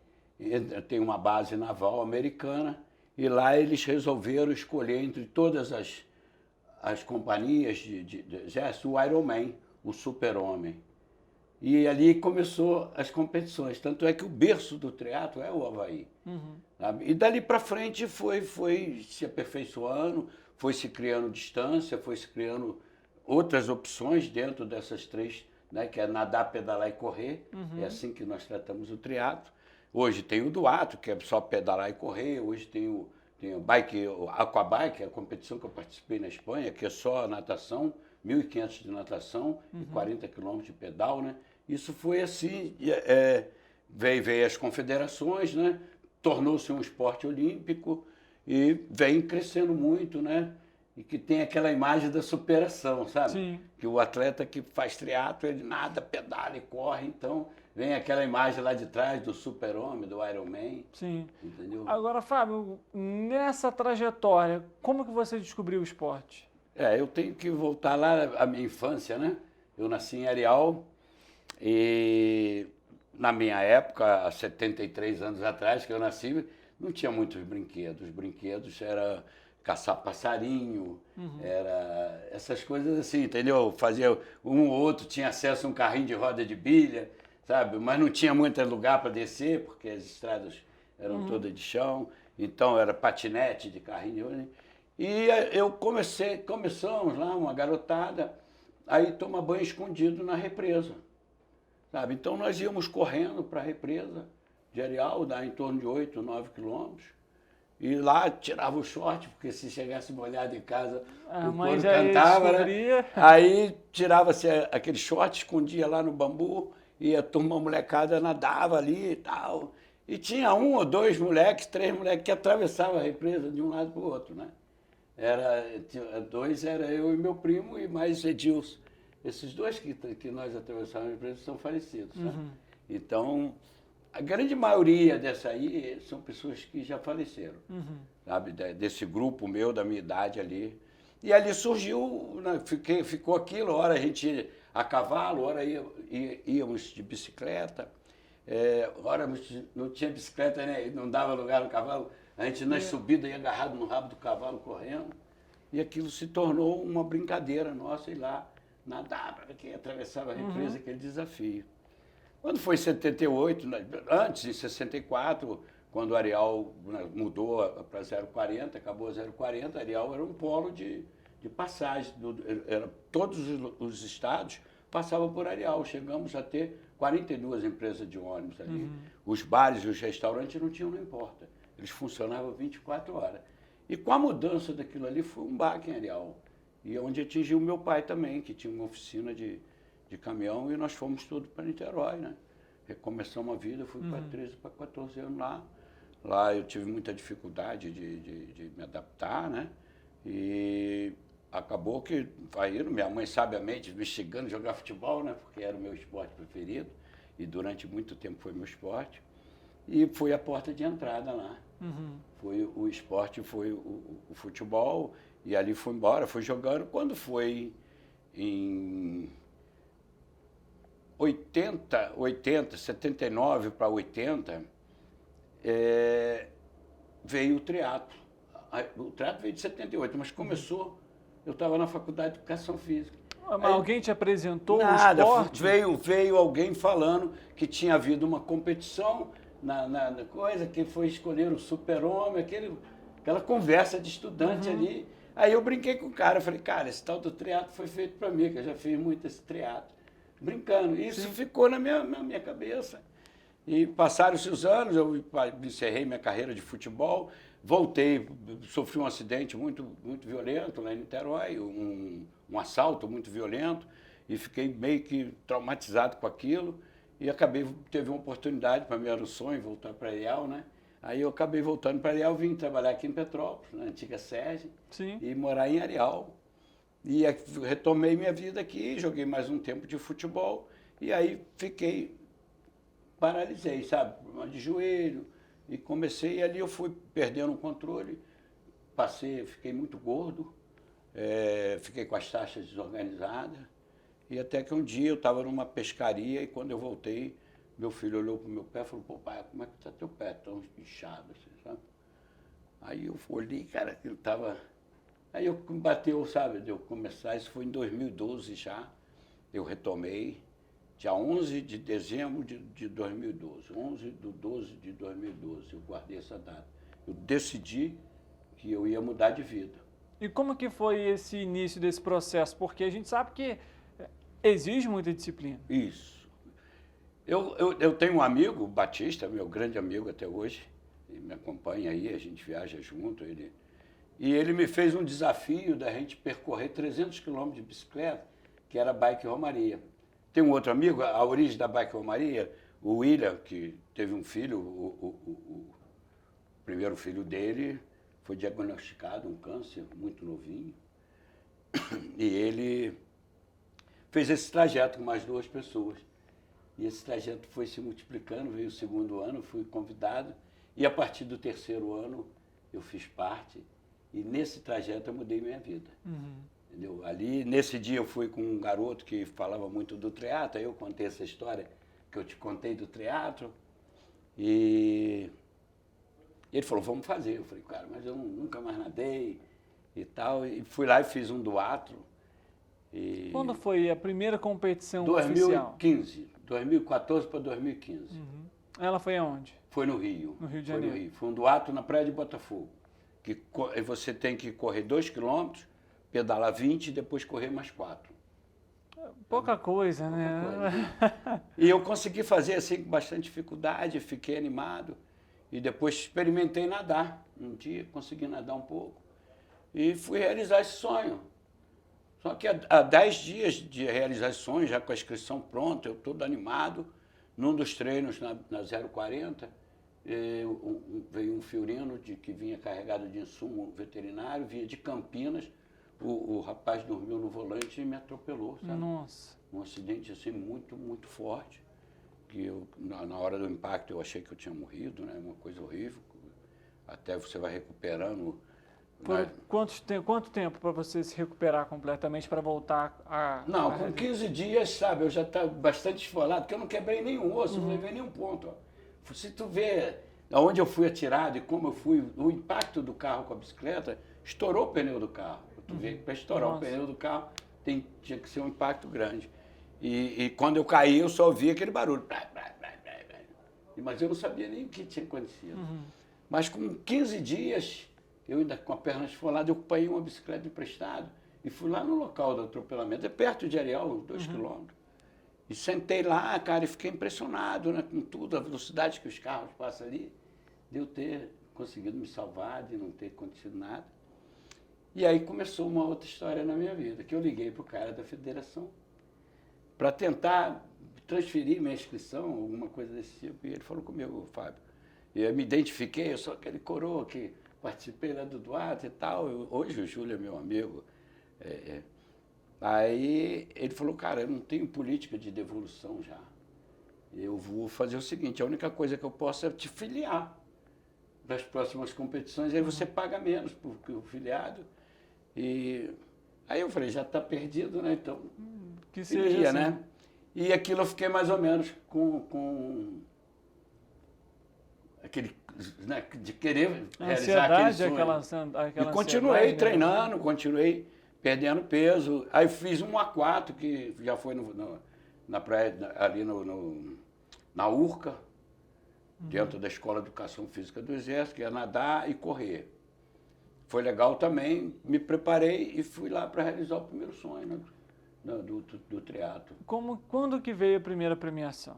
tem uma base naval americana, e lá eles resolveram escolher entre todas as companhias de exército o Ironman, o super-homem. E ali começou as competições, tanto é que o berço do triatlo é o Havaí. E dali para frente foi se aperfeiçoando, foi se criando distância, foi se criando outras opções dentro dessas três, né, que é nadar, pedalar e correr. É assim que nós tratamos o triatlo. Hoje tem o duato, que é só pedalar e correr. Hoje tem o bike, o aquabike, a competição que eu participei na Espanha, que é só natação, 1.500 de natação e 40 quilômetros de pedal, né? Isso foi assim, veio as confederações, né? Tornou-se um esporte olímpico e vem crescendo muito, né? E que tem aquela imagem da superação, sabe? Sim. Que o atleta que faz triatlo, ele nada, pedala e corre, então vem aquela imagem lá de trás do super-homem, do Ironman. Sim. Entendeu? Agora, Fábio, nessa trajetória, como que você descobriu o esporte? Eu tenho que voltar lá à minha infância, né? Eu nasci em Areal e na minha época, há 73 anos atrás que eu nasci, não tinha muitos brinquedos. Os brinquedos era caçar passarinho, era essas coisas assim, entendeu? Fazia um ou outro, tinha acesso a um carrinho de roda de bilha, sabe? Mas não tinha muito lugar para descer, porque as estradas eram todas de chão. Então era patinete de carrinho de roda. E eu começamos lá, uma garotada, aí tomar banho escondido na represa, sabe? Então nós íamos correndo para a represa de Areal, dá em torno de 8, 9 quilômetros, e lá tirava o short, porque se chegasse molhado em casa, o couro cantava, né? Aí tirava-se aquele short, escondia lá no bambu, e a turma, a molecada nadava ali e tal. E tinha 1 ou 2 moleques, 3 moleques que atravessavam a represa de um lado para o outro, né? Dois era eu e meu primo e mais Edilson. Esses dois que nós atravessávamos a represa são falecidos, sabe? Então, a grande maioria dessa aí são pessoas que já faleceram, sabe? Desse grupo meu, da minha idade ali. E ali surgiu, né? Ficou aquilo, hora a gente ia a cavalo, hora íamos de bicicleta, hora não tinha bicicleta, né? Não dava lugar no cavalo. A gente nas subidas ia agarrado no rabo do cavalo correndo. E aquilo se tornou uma brincadeira nossa ir lá nadar para quem atravessava a represa, aquele desafio. Quando foi em 78, antes, em 64, quando o Areal mudou para 040, acabou 040, Areal era um polo de passagem. Todos os estados passavam por Areal. Chegamos a ter 42 empresas de ônibus ali. Os bares e os restaurantes não tinham, não importa. Eles funcionavam 24 horas. E com a mudança daquilo ali, foi um baque em Areal. E onde atingiu meu pai também, que tinha uma oficina de caminhão, e nós fomos todos para Niterói, né? Recomeçamos a vida, fui para 13 para 14 anos lá. Lá eu tive muita dificuldade de me adaptar, né? E acabou que minha mãe sabiamente me instigando a jogar futebol, né? Porque era o meu esporte preferido, e durante muito tempo foi meu esporte. E foi a porta de entrada lá. Foi o esporte, foi o futebol, e ali fui embora, fui jogando. Quando foi em 79 para 80, veio o triatlo. O triatlo veio de 78, mas começou, eu estava na faculdade de Educação Física. Mas alguém te apresentou o nada, esporte? Veio alguém falando que tinha havido uma competição na coisa, que foi escolher o super-homem, aquela conversa de estudante ali. Aí eu brinquei com o cara, eu falei, cara, esse tal do triatlo foi feito para mim, que eu já fiz muito esse triatlo. Brincando. Isso ficou na minha cabeça. E passaram-se os anos, eu encerrei minha carreira de futebol, voltei, sofri um acidente muito, muito violento lá em Niterói, um assalto muito violento, e fiquei meio que traumatizado com aquilo, e teve uma oportunidade, para mim era um sonho voltar para Areal, né? Aí eu acabei voltando para Areal, vim trabalhar aqui em Petrópolis, na antiga sede, e morar em Areal. E retomei minha vida aqui, joguei mais um tempo de futebol, e aí paralisei, sabe? Problema de joelho, e comecei, e ali eu fui perdendo o controle, fiquei muito gordo, fiquei com as taxas desorganizadas, e até que um dia eu estava numa pescaria, e quando eu voltei, meu filho olhou para o meu pé e falou, pô, pai, como é que está teu pé tão inchado assim, sabe? Aí eu olhei, cara, aquilo estava... Aí eu bateu, sabe, de eu começar, isso foi em 2012 já, eu retomei, dia 11 de dezembro de 2012, 11 de 12 de 2012, eu guardei essa data. Eu decidi que eu ia mudar de vida. E como que foi esse início desse processo? Porque a gente sabe que exige muita disciplina. Isso. Eu tenho um amigo, Batista, meu grande amigo até hoje, ele me acompanha aí, a gente viaja junto, e ele me fez um desafio da gente percorrer 300 quilômetros de bicicleta, que era a Bike Romaria. Tem um outro amigo, a origem da Bike Romaria, o William, que teve um filho, o primeiro filho dele foi diagnosticado um câncer muito novinho, e ele fez esse trajeto com mais 2 pessoas. E esse trajeto foi se multiplicando, veio o 2º ano, fui convidado, e a partir do 3º ano eu fiz parte, e nesse trajeto eu mudei minha vida. Entendeu? Ali, nesse dia eu fui com um garoto que falava muito do triatlo, aí eu contei essa história que eu te contei do triatlo, e ele falou, vamos fazer. Eu falei, cara, mas eu nunca mais nadei e tal, e fui lá e fiz um duatlo. Quando foi a primeira competição 2015, oficial? 2014 para 2015. Ela foi aonde? Foi no Rio. No Rio de Janeiro. Foi no Rio. Foi um duatlo na Praia de Botafogo. Que você tem que correr 2 quilômetros, pedalar 20 e depois correr mais 4. Pouca coisa, né? Coisa. E eu consegui fazer assim com bastante dificuldade, fiquei animado. E depois experimentei nadar. Um dia consegui nadar um pouco. E fui realizar esse sonho. Só que há 10 dias de realizações, já com a inscrição pronta, eu todo animado, num dos treinos na 040, veio um fiorino que vinha carregado de insumo veterinário, vinha de Campinas, o rapaz dormiu no volante e me atropelou, sabe? Nossa. Um acidente assim muito, muito forte, que eu, na hora do impacto eu achei que eu tinha morrido, né? Uma coisa horrível, até você vai recuperando. Quanto tempo para você se recuperar completamente para voltar a... Não, com 15 dias, sabe, eu já estava bastante esfolado, porque eu não quebrei nenhum osso, não levei nenhum ponto. Ó. Se tu vê onde eu fui atirado e como eu fui, o impacto do carro com a bicicleta, estourou o pneu do carro. Tu vê que para estourar o pneu do carro tinha que ser um impacto grande. E quando eu caí, eu só ouvi aquele barulho. Mas eu não sabia nem o que tinha acontecido. Mas com 15 dias... Eu ainda com a perna esfolada, eu apanhei uma bicicleta emprestada e fui lá no local do atropelamento, é perto de Areal, 2 quilômetros. E sentei lá, cara, e fiquei impressionado, né, com tudo, a velocidade que os carros passam ali, de eu ter conseguido me salvar, de não ter acontecido nada. E aí começou uma outra história na minha vida, que eu liguei para o cara da federação para tentar transferir minha inscrição, alguma coisa desse tipo, e ele falou comigo, Fábio. E eu me identifiquei, eu sou aquele coroa que... Participei lá do duatlo e tal. Hoje o Júlio é meu amigo. Aí ele falou, cara, eu não tenho política de devolução já. Eu vou fazer o seguinte, a única coisa que eu posso é te filiar das próximas competições, aí você paga menos porque o filiado. E aí eu falei, já está perdido, né? Então, que seja assim. Né? E aquilo eu fiquei mais ou menos com aquele... Né, de querer realizar aquele sonho. E continuei treinando, continuei perdendo peso. Aí fiz um A4, que já foi na praia, ali na Urca, dentro da Escola de Educação Física do Exército, que é nadar e correr. Foi legal também, me preparei e fui lá para realizar o primeiro sonho, né, do triatlo. Quando que veio a primeira premiação?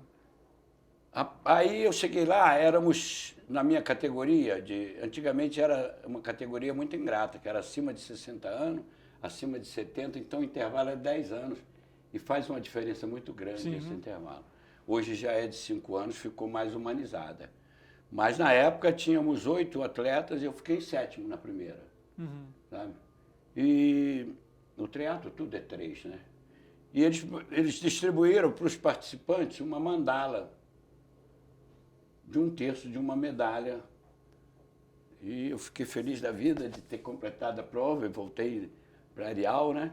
Aí eu cheguei lá, éramos, na minha categoria, antigamente era uma categoria muito ingrata, que era acima de 60 anos, acima de 70, então o intervalo é 10 anos. E faz uma diferença muito grande esse intervalo. Hoje já é de 5 anos, ficou mais humanizada. Mas na época tínhamos 8 atletas e eu fiquei 7º na primeira. Sabe? E no triatlo tudo é 3, né? E eles distribuíram para os participantes uma mandala de 1/3 de uma medalha. E eu fiquei feliz da vida de ter completado a prova e voltei para Areal, né?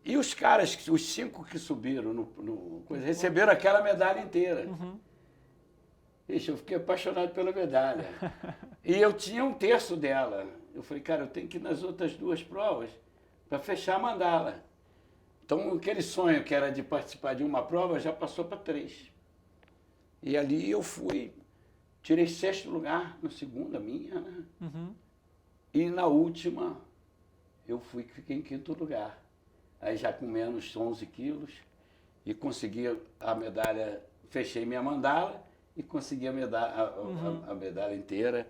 E os caras, os 5 que subiram receberam aquela medalha inteira. Ixi, eu fiquei apaixonado pela medalha. E eu tinha 1/3 dela. Eu falei, cara, eu tenho que ir nas outras 2 provas para fechar a mandala. Então, aquele sonho que era de participar de uma prova já passou para 3. E ali eu fui, tirei 6º lugar na segunda minha, né? E na última eu fiquei em 5º lugar. Aí já com menos 11 quilos e consegui a medalha fechei minha mandala e consegui a medalha inteira.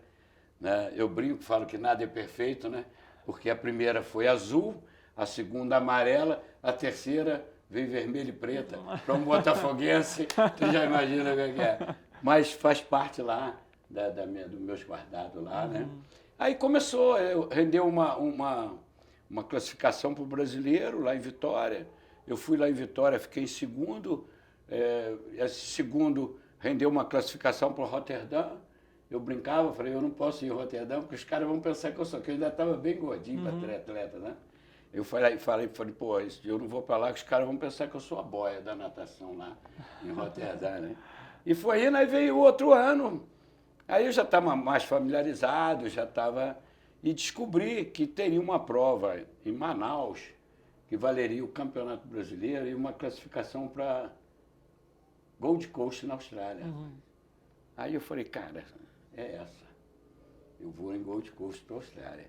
Né? Eu brinco, falo que nada é perfeito, né? Porque a primeira foi azul, a segunda amarela, a terceira veio vermelha e preta. Para um botafoguense, tu já imagina o que é. Mas faz parte lá dos meus guardados lá, né? Aí começou, rendeu uma classificação para o brasileiro lá em Vitória. Eu fui lá em Vitória, fiquei em segundo. Esse segundo rendeu uma classificação para o Roterdã. Eu brincava, falei, eu não posso ir em Roterdã, porque os caras vão pensar que eu ainda estava bem gordinho para ser atleta, né? Eu falei, pô, eu não vou para lá, que os caras vão pensar que eu sou a boia da natação lá em Roterdã, né? E foi indo, aí veio o outro ano. Aí eu já estava mais familiarizado, e descobri que teria uma prova em Manaus, que valeria o Campeonato Brasileiro e uma classificação para Gold Coast, na Austrália. Aí eu falei, cara, é essa. Eu vou em Gold Coast para a Austrália.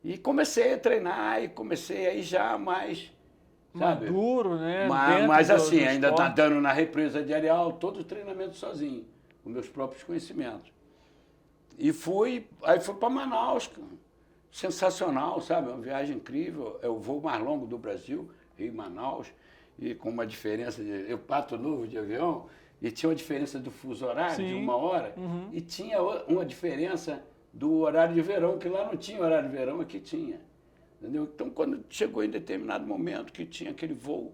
E comecei a treinar, e comecei aí já mais, sabe? Maduro, né? Mas assim, ainda nadando na represa de Areal, todo o treinamento sozinho, com meus próprios conhecimentos. E aí fui para Manaus, sensacional, sabe? Uma viagem incrível, é o voo mais longo do Brasil, Rio-Manaus, e com uma diferença eu pato novo de avião, e tinha uma diferença do fuso horário de 1 hora, e tinha uma diferença do horário de verão, que lá não tinha horário de verão, aqui tinha. Entendeu? Então, quando chegou em determinado momento que tinha aquele voo,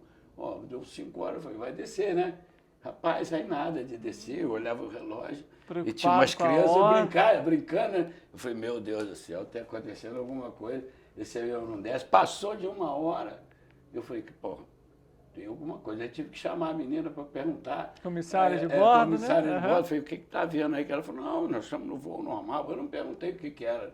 deu 5 horas, eu falei, vai descer, né? Rapaz, aí nada de descer, eu olhava o relógio, e tinha umas crianças brincando, né? Eu falei, meu Deus do céu, está acontecendo alguma coisa, esse avião não desce. Passou de 1 hora, eu falei, pô, tem alguma coisa. Eu tive que chamar a menina para perguntar. Comissária de bordo, né? Comissária de bordo. Falei, o que está havendo aí? Ela falou, não, nós estamos no voo normal. Eu não perguntei o que era.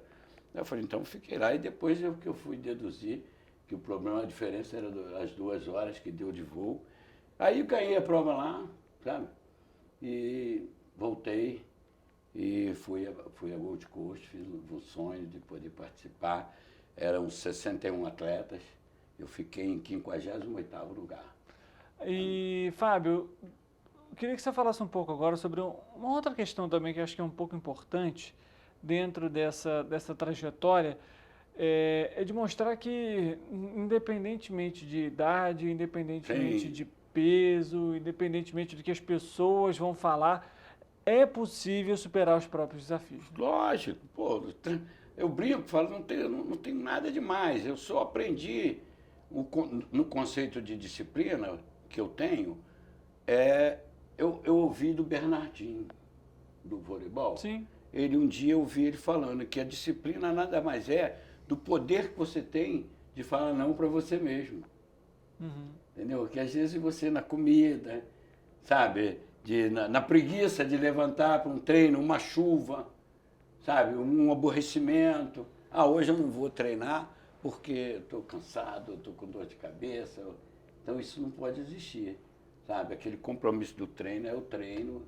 Eu falei, então fiquei lá. E depois que eu fui deduzir que o problema, a diferença era as 2 horas que deu de voo. Aí ganhei a prova lá, sabe? E voltei e fui a Gold Coast, fiz o sonho de poder participar. Eram 61 atletas. Eu fiquei em 58º lugar. E, Fábio, eu queria que você falasse um pouco agora sobre uma outra questão também que eu acho que é um pouco importante dentro dessa trajetória, é de mostrar que, independentemente de idade, independentemente de peso, independentemente do que as pessoas vão falar, é possível superar os próprios desafios. Lógico, pô, eu brinco, falo, não tenho nada demais, eu só aprendi no conceito de disciplina que eu tenho, eu ouvi do Bernardinho, do voleibol. Sim. Um dia eu ouvi ele falando que a disciplina nada mais é do poder que você tem de falar não para você mesmo. Entendeu? Que às vezes você na comida, sabe, na preguiça de levantar para um treino, uma chuva, sabe, um aborrecimento. Hoje eu não vou treinar porque estou cansado, estou com dor de cabeça. Então isso não pode existir, sabe? Aquele compromisso do treino é o treino.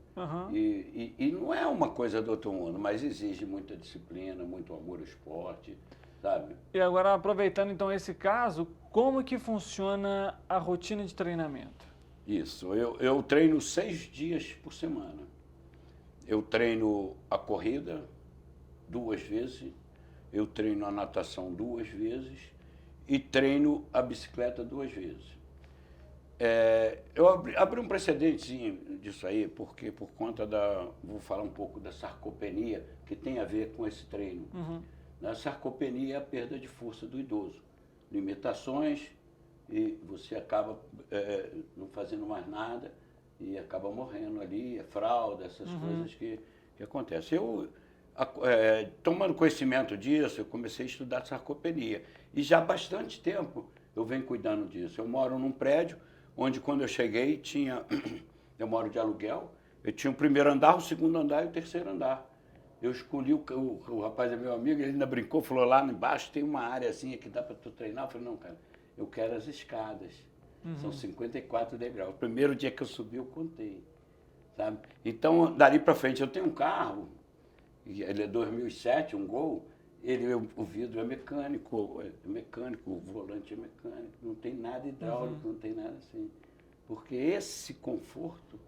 E não é uma coisa do outro mundo, mas exige muita disciplina, muito amor ao esporte, sabe? E agora, aproveitando então esse caso, como que funciona a rotina de treinamento? Isso, eu treino 6 dias por semana. Eu treino a corrida 2 vezes, eu treino a natação 2 vezes e treino a bicicleta 2 vezes. Eu abri um precedentezinho disso aí, porque por conta vou falar um pouco da sarcopenia, que tem a ver com esse treino. A sarcopenia é a perda de força do idoso. Limitações, e você acaba não fazendo mais nada e acaba morrendo ali, fralda, essas coisas que acontecem. Tomando conhecimento disso, eu comecei a estudar sarcopenia. E já há bastante tempo eu venho cuidando disso. Eu moro num prédio onde, quando eu cheguei, eu moro de aluguel, eu tinha o 1º andar, o 2º andar e o 3º andar. Eu escolhi, o rapaz é meu amigo, ele ainda brincou, falou, lá embaixo tem uma áreazinha que dá para tu treinar. Eu falei, não, cara, eu quero as escadas. São 54 degraus. O primeiro dia que eu subi, eu contei, sabe? Então, dali para frente, eu tenho um carro, ele é 2007, um Gol, o vidro é mecânico, o volante é mecânico, não tem nada hidráulico, não tem nada assim. Porque esse conforto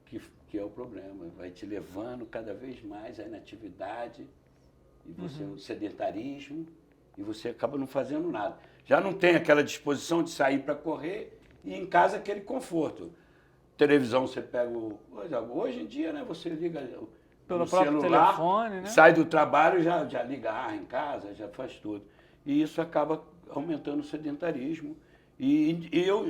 que é o problema. Vai te levando cada vez mais à inatividade, e você, o sedentarismo, e você acaba não fazendo nada. Já não tem aquela disposição de sair para correr e em casa aquele conforto. Televisão você pega hoje em dia, né, você liga pelo no próprio celular, telefone, né? sai do trabalho, já liga em casa, já faz tudo. E isso acaba aumentando o sedentarismo. E eu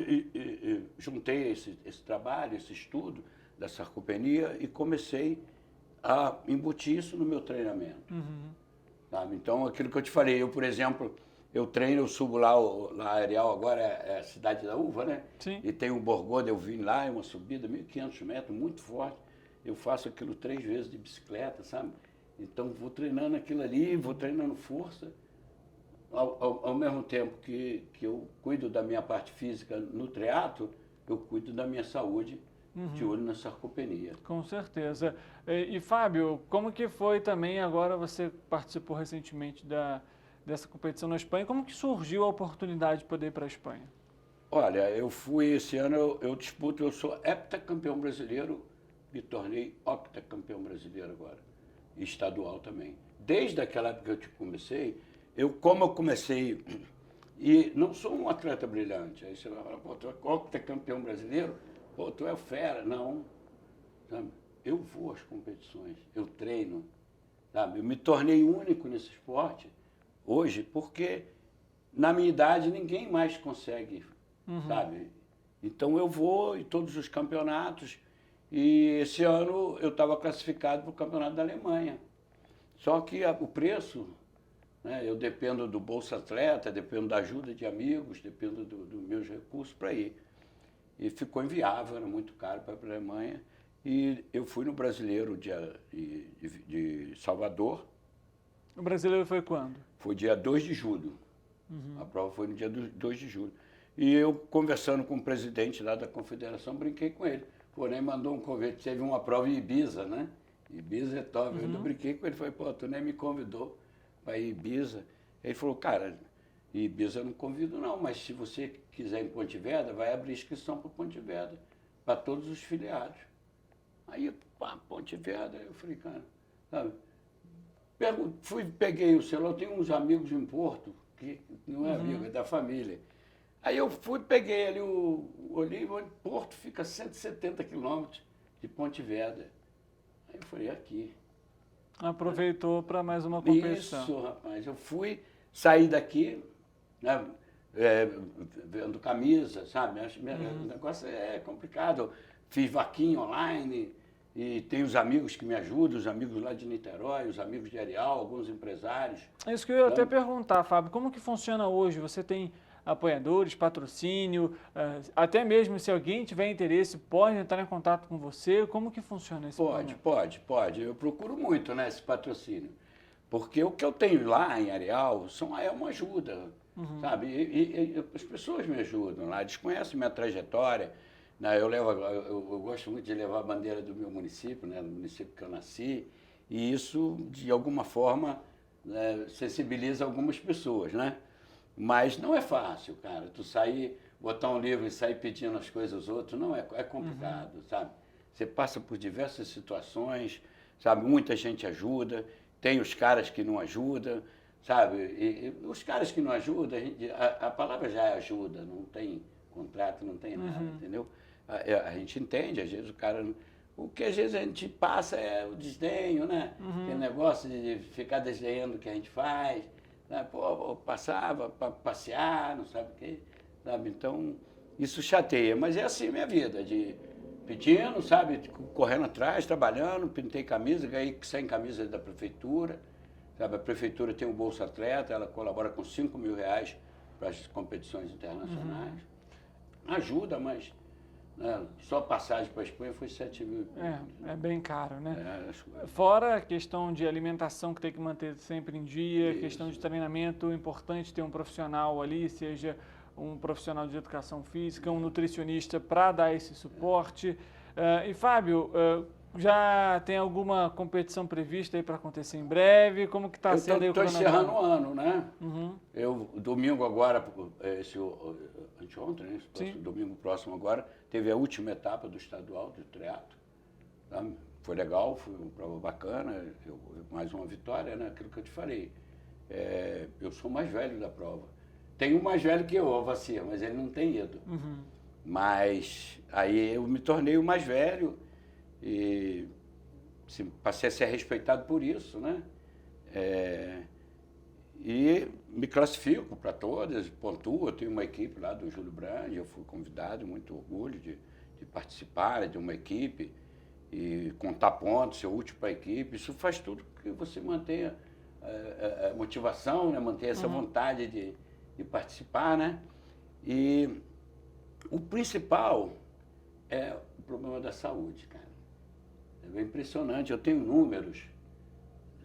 juntei esse trabalho, esse estudo da sarcopenia e comecei a embutir isso no meu treinamento. Sabe? Então, aquilo que eu te falei, eu, por exemplo, eu treino, eu subo lá Areal, agora é a Cidade da Uva, né? Sim. E tem um Borgô, eu vim lá, é uma subida, 1.500 metros, muito forte. Eu faço aquilo 3 vezes de bicicleta, sabe? Então, vou treinando aquilo ali, vou treinando força. Ao mesmo tempo que eu cuido da minha parte física no triatlo, eu cuido da minha saúde, de olho na sarcopenia. Com certeza. E Fábio, como que foi também, agora você participou recentemente dessa competição na Espanha, como que surgiu a oportunidade de poder ir para a Espanha? Olha, eu fui esse ano, eu disputo, eu sou heptacampeão brasileiro, me tornei octacampeão brasileiro agora, e estadual também. Desde aquela época que eu comecei, como eu comecei, e não sou um atleta brilhante, aí você vai falar, pô, tu é octacampeão brasileiro, pô, tu é fera. Não, sabe? Eu vou às competições, eu treino, sabe? Eu me tornei único nesse esporte hoje, porque na minha idade ninguém mais consegue, sabe? Então eu vou em todos os campeonatos, e esse ano eu estava classificado para o campeonato da Alemanha. Só que o preço, né, eu dependo do Bolsa Atleta, dependo da ajuda de amigos, dependo dos meus recursos para ir. E ficou inviável, era muito caro para ir para a Alemanha. E eu fui no Brasileiro de Salvador. O Brasileiro foi quando? Foi dia 2 de julho. A prova foi no dia 2 de julho. E eu, conversando com o presidente lá da confederação, brinquei com ele. Pô, nem mandou um convite, teve uma prova em Ibiza, né? Ibiza é top. Eu brinquei com ele, falei, pô, tu nem me convidou para ir em Ibiza. Ele falou, cara, Ibiza eu não convido não, mas se você quiser em Pontevedra, vai abrir inscrição para Pontevedra, para todos os filiados. Aí, pá, Pontevedra, eu falei, cara, sabe? Peguei o celular, eu tenho uns amigos em Porto, que não é amigo, é da família. Aí eu peguei ali, olhei, Porto fica a 170 quilômetros de Pontevedra. Aí eu falei, aqui. Aproveitou para mais uma competição. Isso, rapaz. Eu saí daqui, né, vendo camisa, sabe? O negócio é complicado. Fiz vaquinha online e tenho os amigos que me ajudam, os amigos lá de Niterói, os amigos de Areal, alguns empresários. É isso que eu ia até perguntar, Fábio. Como que funciona hoje? Você tem apoiadores, patrocínio, até mesmo se alguém tiver interesse, pode entrar em contato com você? Como que funciona esse programa? Pode. Eu procuro muito, né, esse patrocínio. Porque o que eu tenho lá em Areal é uma ajuda, sabe? E as pessoas me ajudam lá, eles conhecem minha trajetória. Né? Eu gosto muito de levar a bandeira do meu município, né, do município que eu nasci, e isso, de alguma forma, né, sensibiliza algumas pessoas, né? Mas não é fácil, cara. Tu sair, botar um livro e sair pedindo as coisas aos outros, não é complicado, sabe? Você passa por diversas situações, sabe? Muita gente ajuda, tem os caras que não ajudam, sabe? E os caras que não ajudam, a palavra já é ajuda, não tem contrato, não tem nada, entendeu? A gente entende, às vezes o cara... O que às vezes a gente passa é o desdenho, né? Aquele negócio de ficar desdenhando o que a gente faz. Pô, eu passava para passear, não sabe o quê, sabe? Então, isso chateia. Mas é assim a minha vida, de pedindo, sabe? Correndo atrás, trabalhando, pintei camisa, ganhei 100 camisas da prefeitura, sabe? A prefeitura tem um Bolsa Atleta, ela colabora com R$5.000 para as competições internacionais. Ajuda, mas só a passagem para a Espanha foi 7 mil. É bem caro, né? Fora a questão de alimentação que tem que manter sempre em dia, questão de treinamento, importante ter um profissional ali, seja um profissional de educação física, um nutricionista para dar esse suporte. E Fábio, já tem alguma competição prevista aí para acontecer em breve? Como que está sendo aí o cronograma? Eu estou encerrando o ano, né? Eu, domingo agora, anteontem, né? Domingo próximo agora, teve a última etapa do estadual, do triatlo. Sabe? Foi legal, foi uma prova bacana, mais uma vitória, né? Aquilo que eu te falei. Eu sou o mais velho da prova. Tem um mais velho que eu, o Alvacir, mas ele não tem ido. Uhum. Mas aí eu me tornei o mais velho e passei a ser respeitado por isso, né? E me classifico para todas, pontuo. Eu tenho uma equipe lá do Júlio Brandi, eu fui convidado, muito orgulho de participar de uma equipe e contar pontos, ser útil para a equipe. Isso faz tudo que você mantenha a motivação, né? Mantenha essa vontade de participar, né? E o principal é o problema da saúde, cara. É bem impressionante. Eu tenho números,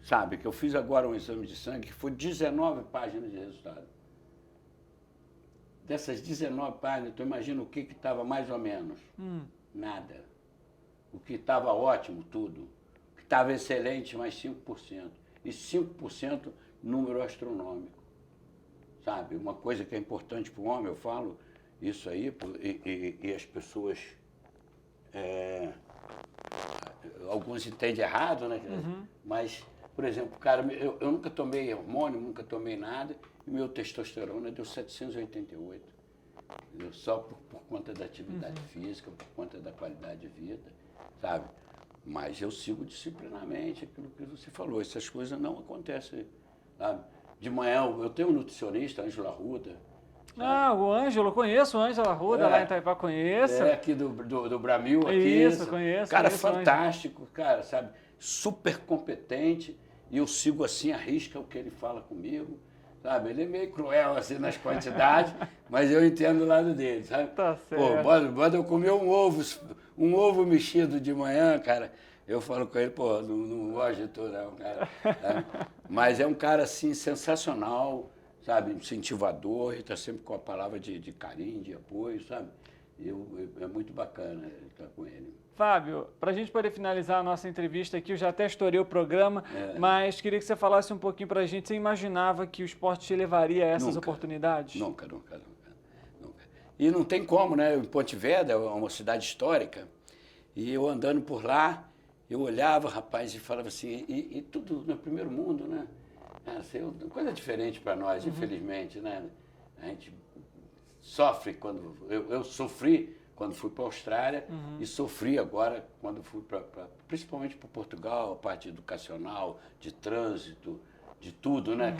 sabe, que eu fiz agora um exame de sangue que foi 19 páginas de resultado. Dessas 19 páginas, tu imagina o que estava mais ou menos? Nada. O que estava ótimo, tudo. O que estava excelente, mais 5%. E 5% número astronômico. Sabe, uma coisa que é importante para o homem, eu falo isso aí, e as pessoas, alguns entendem errado, né? Mas, por exemplo, cara, eu nunca tomei hormônio, nunca tomei nada, e meu testosterona deu 788. Só por conta da atividade física, por conta da qualidade de vida, sabe? Mas eu sigo disciplinarmente aquilo que você falou, essas coisas não acontecem, sabe? De manhã, eu tenho um nutricionista, Ângelo Arruda. Ah, o Ângelo, eu conheço o Ângelo Arruda, lá em Itaipá, conheço. Aqui do Bramil, aqui. Isso, conheço. Cara conheço fantástico, cara, sabe? Super competente, e eu sigo assim, a risca o que ele fala comigo, sabe? Ele é meio cruel, assim, nas quantidades, mas eu entendo o lado dele, sabe? Tá certo. Pô, bota eu comer um ovo mexido de manhã, cara. Eu falo com ele, pô, não gosto de tu não, cara. Sabe? Mas é um cara, assim, sensacional, sabe? Incentivador, ele está sempre com a palavra de carinho, de apoio, sabe? É muito bacana estar com ele. Fábio, para a gente poder finalizar a nossa entrevista aqui, eu já até estourei o programa, mas queria que você falasse um pouquinho para a gente. Você imaginava que o esporte te levaria a essas oportunidades? Nunca. E não tem como, né? Em Ponte Vedra é uma cidade histórica, e eu andando por lá, eu olhava, rapaz, e falava assim, e tudo no primeiro mundo, né? Coisa diferente para nós, infelizmente, né? A gente sofre quando... Eu sofri quando fui para a Austrália e sofri agora quando fui principalmente para Portugal, a parte educacional, de trânsito, de tudo, né?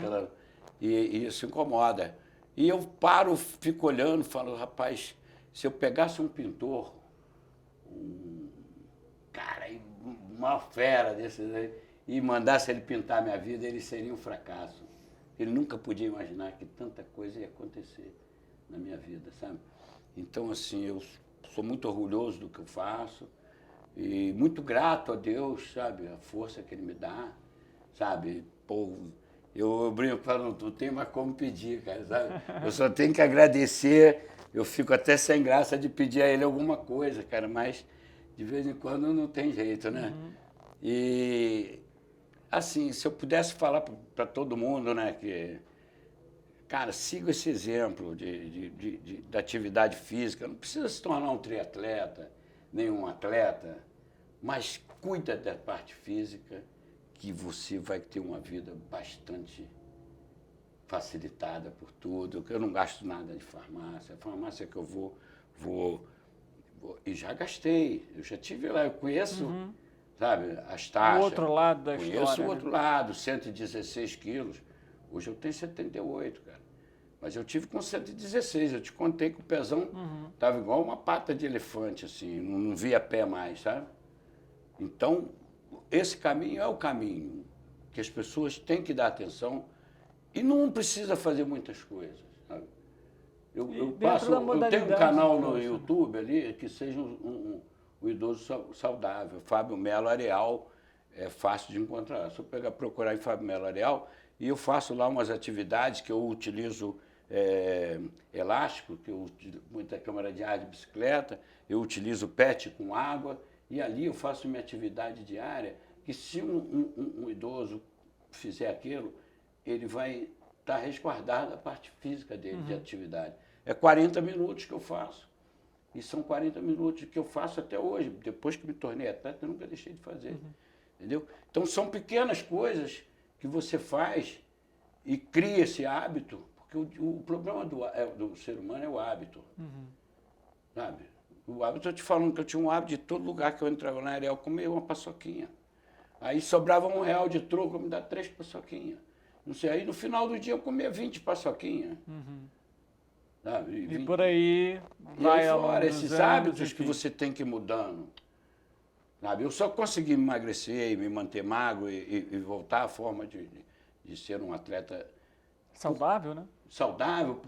E isso incomoda. E eu paro, fico olhando, falo, rapaz, se eu pegasse um pintor, cara, uma fera desses aí, e mandasse ele pintar minha vida, ele seria um fracasso. Ele nunca podia imaginar que tanta coisa ia acontecer na minha vida, sabe? Então, assim, eu sou muito orgulhoso do que eu faço e muito grato a Deus, sabe? A força que Ele me dá, sabe? Pô, eu brinco, falo, não tenho mais como pedir, cara, sabe? Eu só tenho que agradecer. Eu fico até sem graça de pedir a Ele alguma coisa, cara, mas de vez em quando não tem jeito, né? E, assim, se eu pudesse falar para todo mundo, né, que, cara, siga esse exemplo da atividade física. Não precisa se tornar um triatleta, nem um atleta, mas cuida da parte física, que você vai ter uma vida bastante facilitada por tudo. Eu não gasto nada de farmácia. A farmácia que eu vou e já gastei. Eu já tive lá, eu conheço, sabe, as taxas. O outro lado da história. Conheço o outro lado, 116 quilos. Hoje eu tenho 78, cara. Mas eu tive com 116. Eu te contei que o pezão estava igual uma pata de elefante, assim. Não via pé mais, sabe? Então, esse caminho é o caminho que as pessoas têm que dar atenção e não precisa fazer muitas coisas, sabe? Eu tenho um canal no YouTube ali que seja um idoso saudável, Fábio Melo Areal, é fácil de encontrar. Se eu procurar em Fábio Melo Areal, e eu faço lá umas atividades que eu utilizo elástico, que eu utilizo muita câmara de ar de bicicleta, eu utilizo PET com água, e ali eu faço minha atividade diária, que se um idoso fizer aquilo, ele vai estar resguardado a parte física dele, de atividade. É 40 minutos que eu faço. E são 40 minutos que eu faço até hoje. Depois que me tornei atleta, eu nunca deixei de fazer. Entendeu? Então, são pequenas coisas que você faz e cria esse hábito, porque o problema do ser humano é o hábito. Sabe? O hábito, eu te falando que eu tinha um hábito de todo lugar que eu entrava na Ariel, comer uma paçoquinha. Aí sobrava R$1 de troco, eu me dá 3 paçoquinhas. Não sei, aí no final do dia eu comia 20 paçoquinhas. Sabe? E por aí vai ao longo esses dos hábitos anos, que você tem que ir mudando. Sabe? Eu só consegui emagrecer e me manter magro e voltar à forma de ser um atleta saudável, né? Saudável,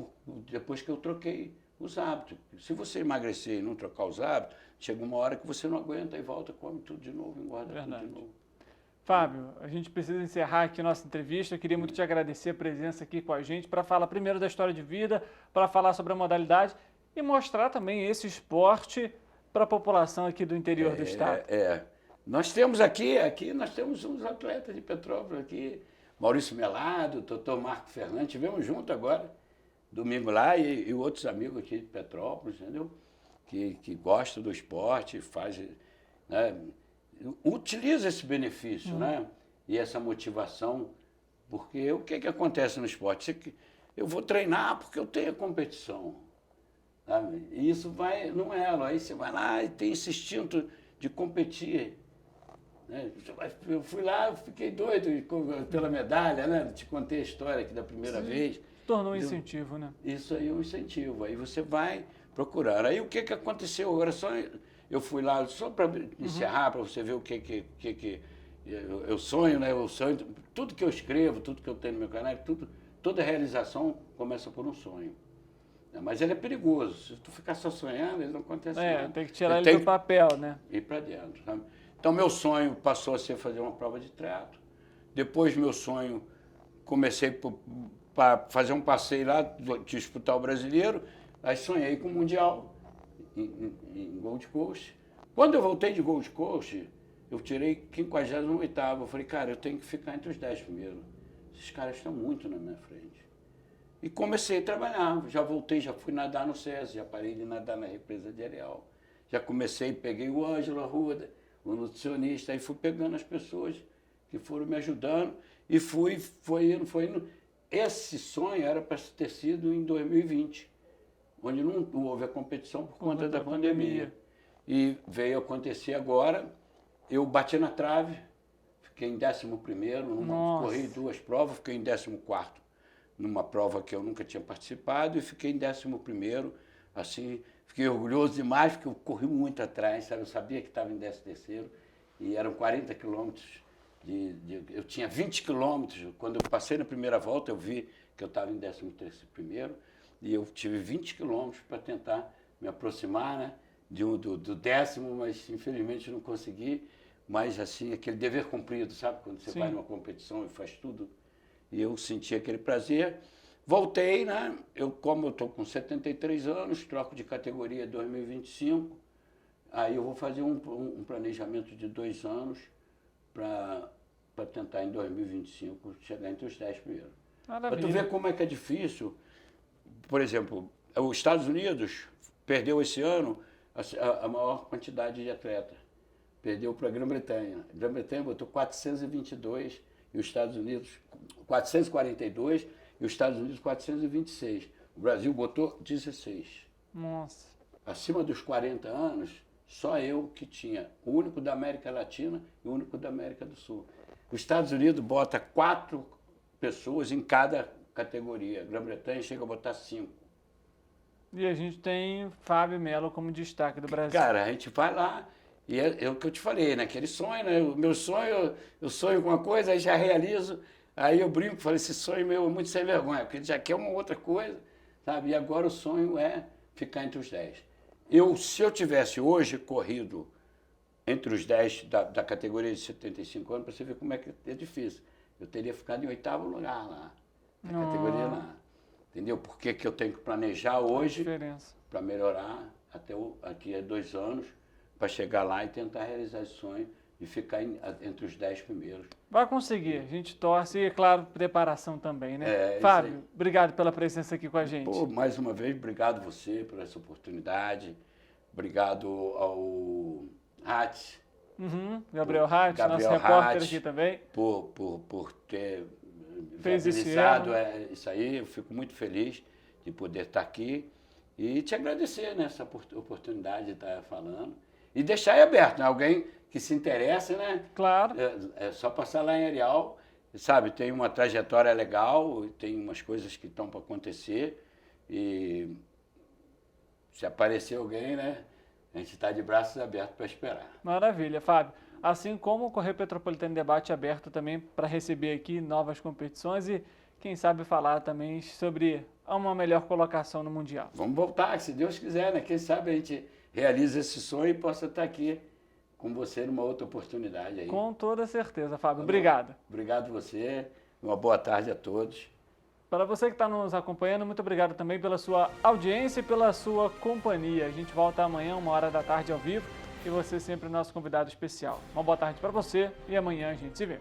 depois que eu troquei os hábitos. Se você emagrecer e não trocar os hábitos, chega uma hora que você não aguenta e volta, come tudo de novo, engorda tudo de novo. Fábio, a gente precisa encerrar aqui nossa entrevista. Eu queria muito te agradecer a presença aqui com a gente para falar primeiro da história de vida, para falar sobre a modalidade e mostrar também esse esporte para a população aqui do interior do estado. Nós temos aqui nós temos uns atletas de Petrópolis aqui, Maurício Melado, doutor Marco Fernandes, estivemos juntos agora, domingo lá, e outros amigos aqui de Petrópolis, entendeu? Que gostam do esporte, fazem, né? Utiliza esse benefício, né? E essa motivação, porque o que acontece no esporte? Eu vou treinar porque eu tenho a competição, sabe? E isso vai, não é, aí você vai lá e tem esse instinto de competir, né? Eu fui lá, fiquei doido pela medalha, né? Te contei a história aqui da primeira vez. Tornou um incentivo, né? Isso aí é um incentivo, aí você vai procurar. Aí o que aconteceu agora, eu fui lá só para encerrar, para você ver o que eu sonho, né? Eu sonho, tudo que eu escrevo, tudo que eu tenho no meu canal, toda realização começa por um sonho. Mas ele é perigoso. Se tu ficar só sonhando, ele não acontece nada. Tem que tirar ele do papel, né? Ir para dentro, sabe? Então, meu sonho passou a ser fazer uma prova de triatlo. Depois, meu sonho, comecei para fazer um passeio lá, disputar o brasileiro. Aí sonhei com o Mundial em Gold Coast. Quando eu voltei de Gold Coast, eu tirei 58º. Eu falei, cara, eu tenho que ficar entre os 10 primeiros. Esses caras estão muito na minha frente. E comecei a trabalhar. Já voltei, já fui nadar no SESI, já parei de nadar na represa de Areal. Já comecei, peguei o Ângelo Arruda, o nutricionista, aí fui pegando as pessoas que foram me ajudando e foi indo. Esse sonho era para ter sido em 2020. Onde não houve a competição por conta da pandemia. E veio acontecer agora, eu bati na trave, fiquei em 11º, corri 2 provas, fiquei em 14º, numa prova que eu nunca tinha participado, e fiquei em 11º, assim, fiquei orgulhoso demais, porque eu corri muito atrás, sabe? Eu sabia que estava em 13º, e eram 40 quilômetros, eu tinha 20 quilômetros, quando eu passei na primeira volta, eu vi que eu estava em 13º, e eu tive 20 quilômetros para tentar me aproximar, né, do 10º, mas infelizmente não consegui. Mas assim, aquele dever cumprido, sabe? Quando você vai numa competição e faz tudo. E eu senti aquele prazer. Voltei, né? Como eu estou com 73 anos, troco de categoria em 2025. Aí eu vou fazer um planejamento de 2 anos para tentar em 2025 chegar entre os 10 primeiros. Para tu ver como é que é difícil. Por exemplo, os Estados Unidos perdeu esse ano a maior quantidade de atletas. Perdeu para a Grã-Bretanha. A Grã-Bretanha botou 422 e os Estados Unidos 442 e os Estados Unidos 426. O Brasil botou 16. Nossa. Acima dos 40 anos, só eu que tinha o único da América Latina e o único da América do Sul. Os Estados Unidos bota 4 pessoas em cada categoria. A Grã-Bretanha chega a botar 5. E a gente tem Fábio Melo como destaque do Brasil. Cara, a gente vai lá e é o que eu te falei, né? Aquele sonho, né? O meu sonho, eu sonho com uma coisa, aí já realizo, aí eu brinco, falo, esse sonho meu é muito sem vergonha, porque ele já quer uma outra coisa, sabe? E agora o sonho é ficar entre os 10. Se eu tivesse hoje corrido entre os 10 da categoria de 75 anos, para você ver como é que é difícil, eu teria ficado em 8º lugar lá, na categoria lá. Entendeu? Por que eu tenho que planejar hoje para melhorar aqui a 2 anos, para chegar lá e tentar realizar esse sonho e ficar entre os 10 primeiros. Vai conseguir, a gente torce e, é claro, preparação também, né? Fábio, obrigado pela presença aqui com a gente. Pô, mais uma vez, obrigado você por essa oportunidade. Obrigado ao Hatz. Gabriel Hatz, nosso repórter aqui também. Por ter fez viabilizado isso aí. Eu fico muito feliz de poder estar aqui e te agradecer nessa oportunidade de estar falando. E deixar aí aberto, né? Alguém que se interessa, né? Claro. É só passar lá em Areal, sabe? Tem uma trajetória legal, tem umas coisas que estão para acontecer e se aparecer alguém, né? A gente está de braços abertos para esperar. Maravilha, Fábio. Assim como o Correio Petropolitano Debate aberto também para receber aqui novas competições e, quem sabe, falar também sobre uma melhor colocação no Mundial. Vamos voltar, se Deus quiser, né? Quem sabe a gente realiza esse sonho e possa estar aqui com você numa outra oportunidade aí. Com toda certeza, Fábio. Obrigado. Obrigado você. Uma boa tarde a todos. Para você que está nos acompanhando, muito obrigado também pela sua audiência e pela sua companhia. A gente volta amanhã, 13h ao vivo, e você sempre nosso convidado especial. Uma boa tarde para você e amanhã a gente se vê.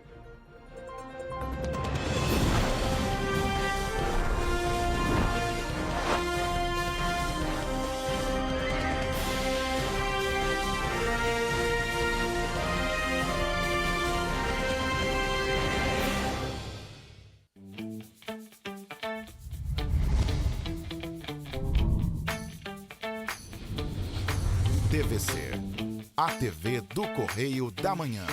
TVC, a TV do Correio da Manhã.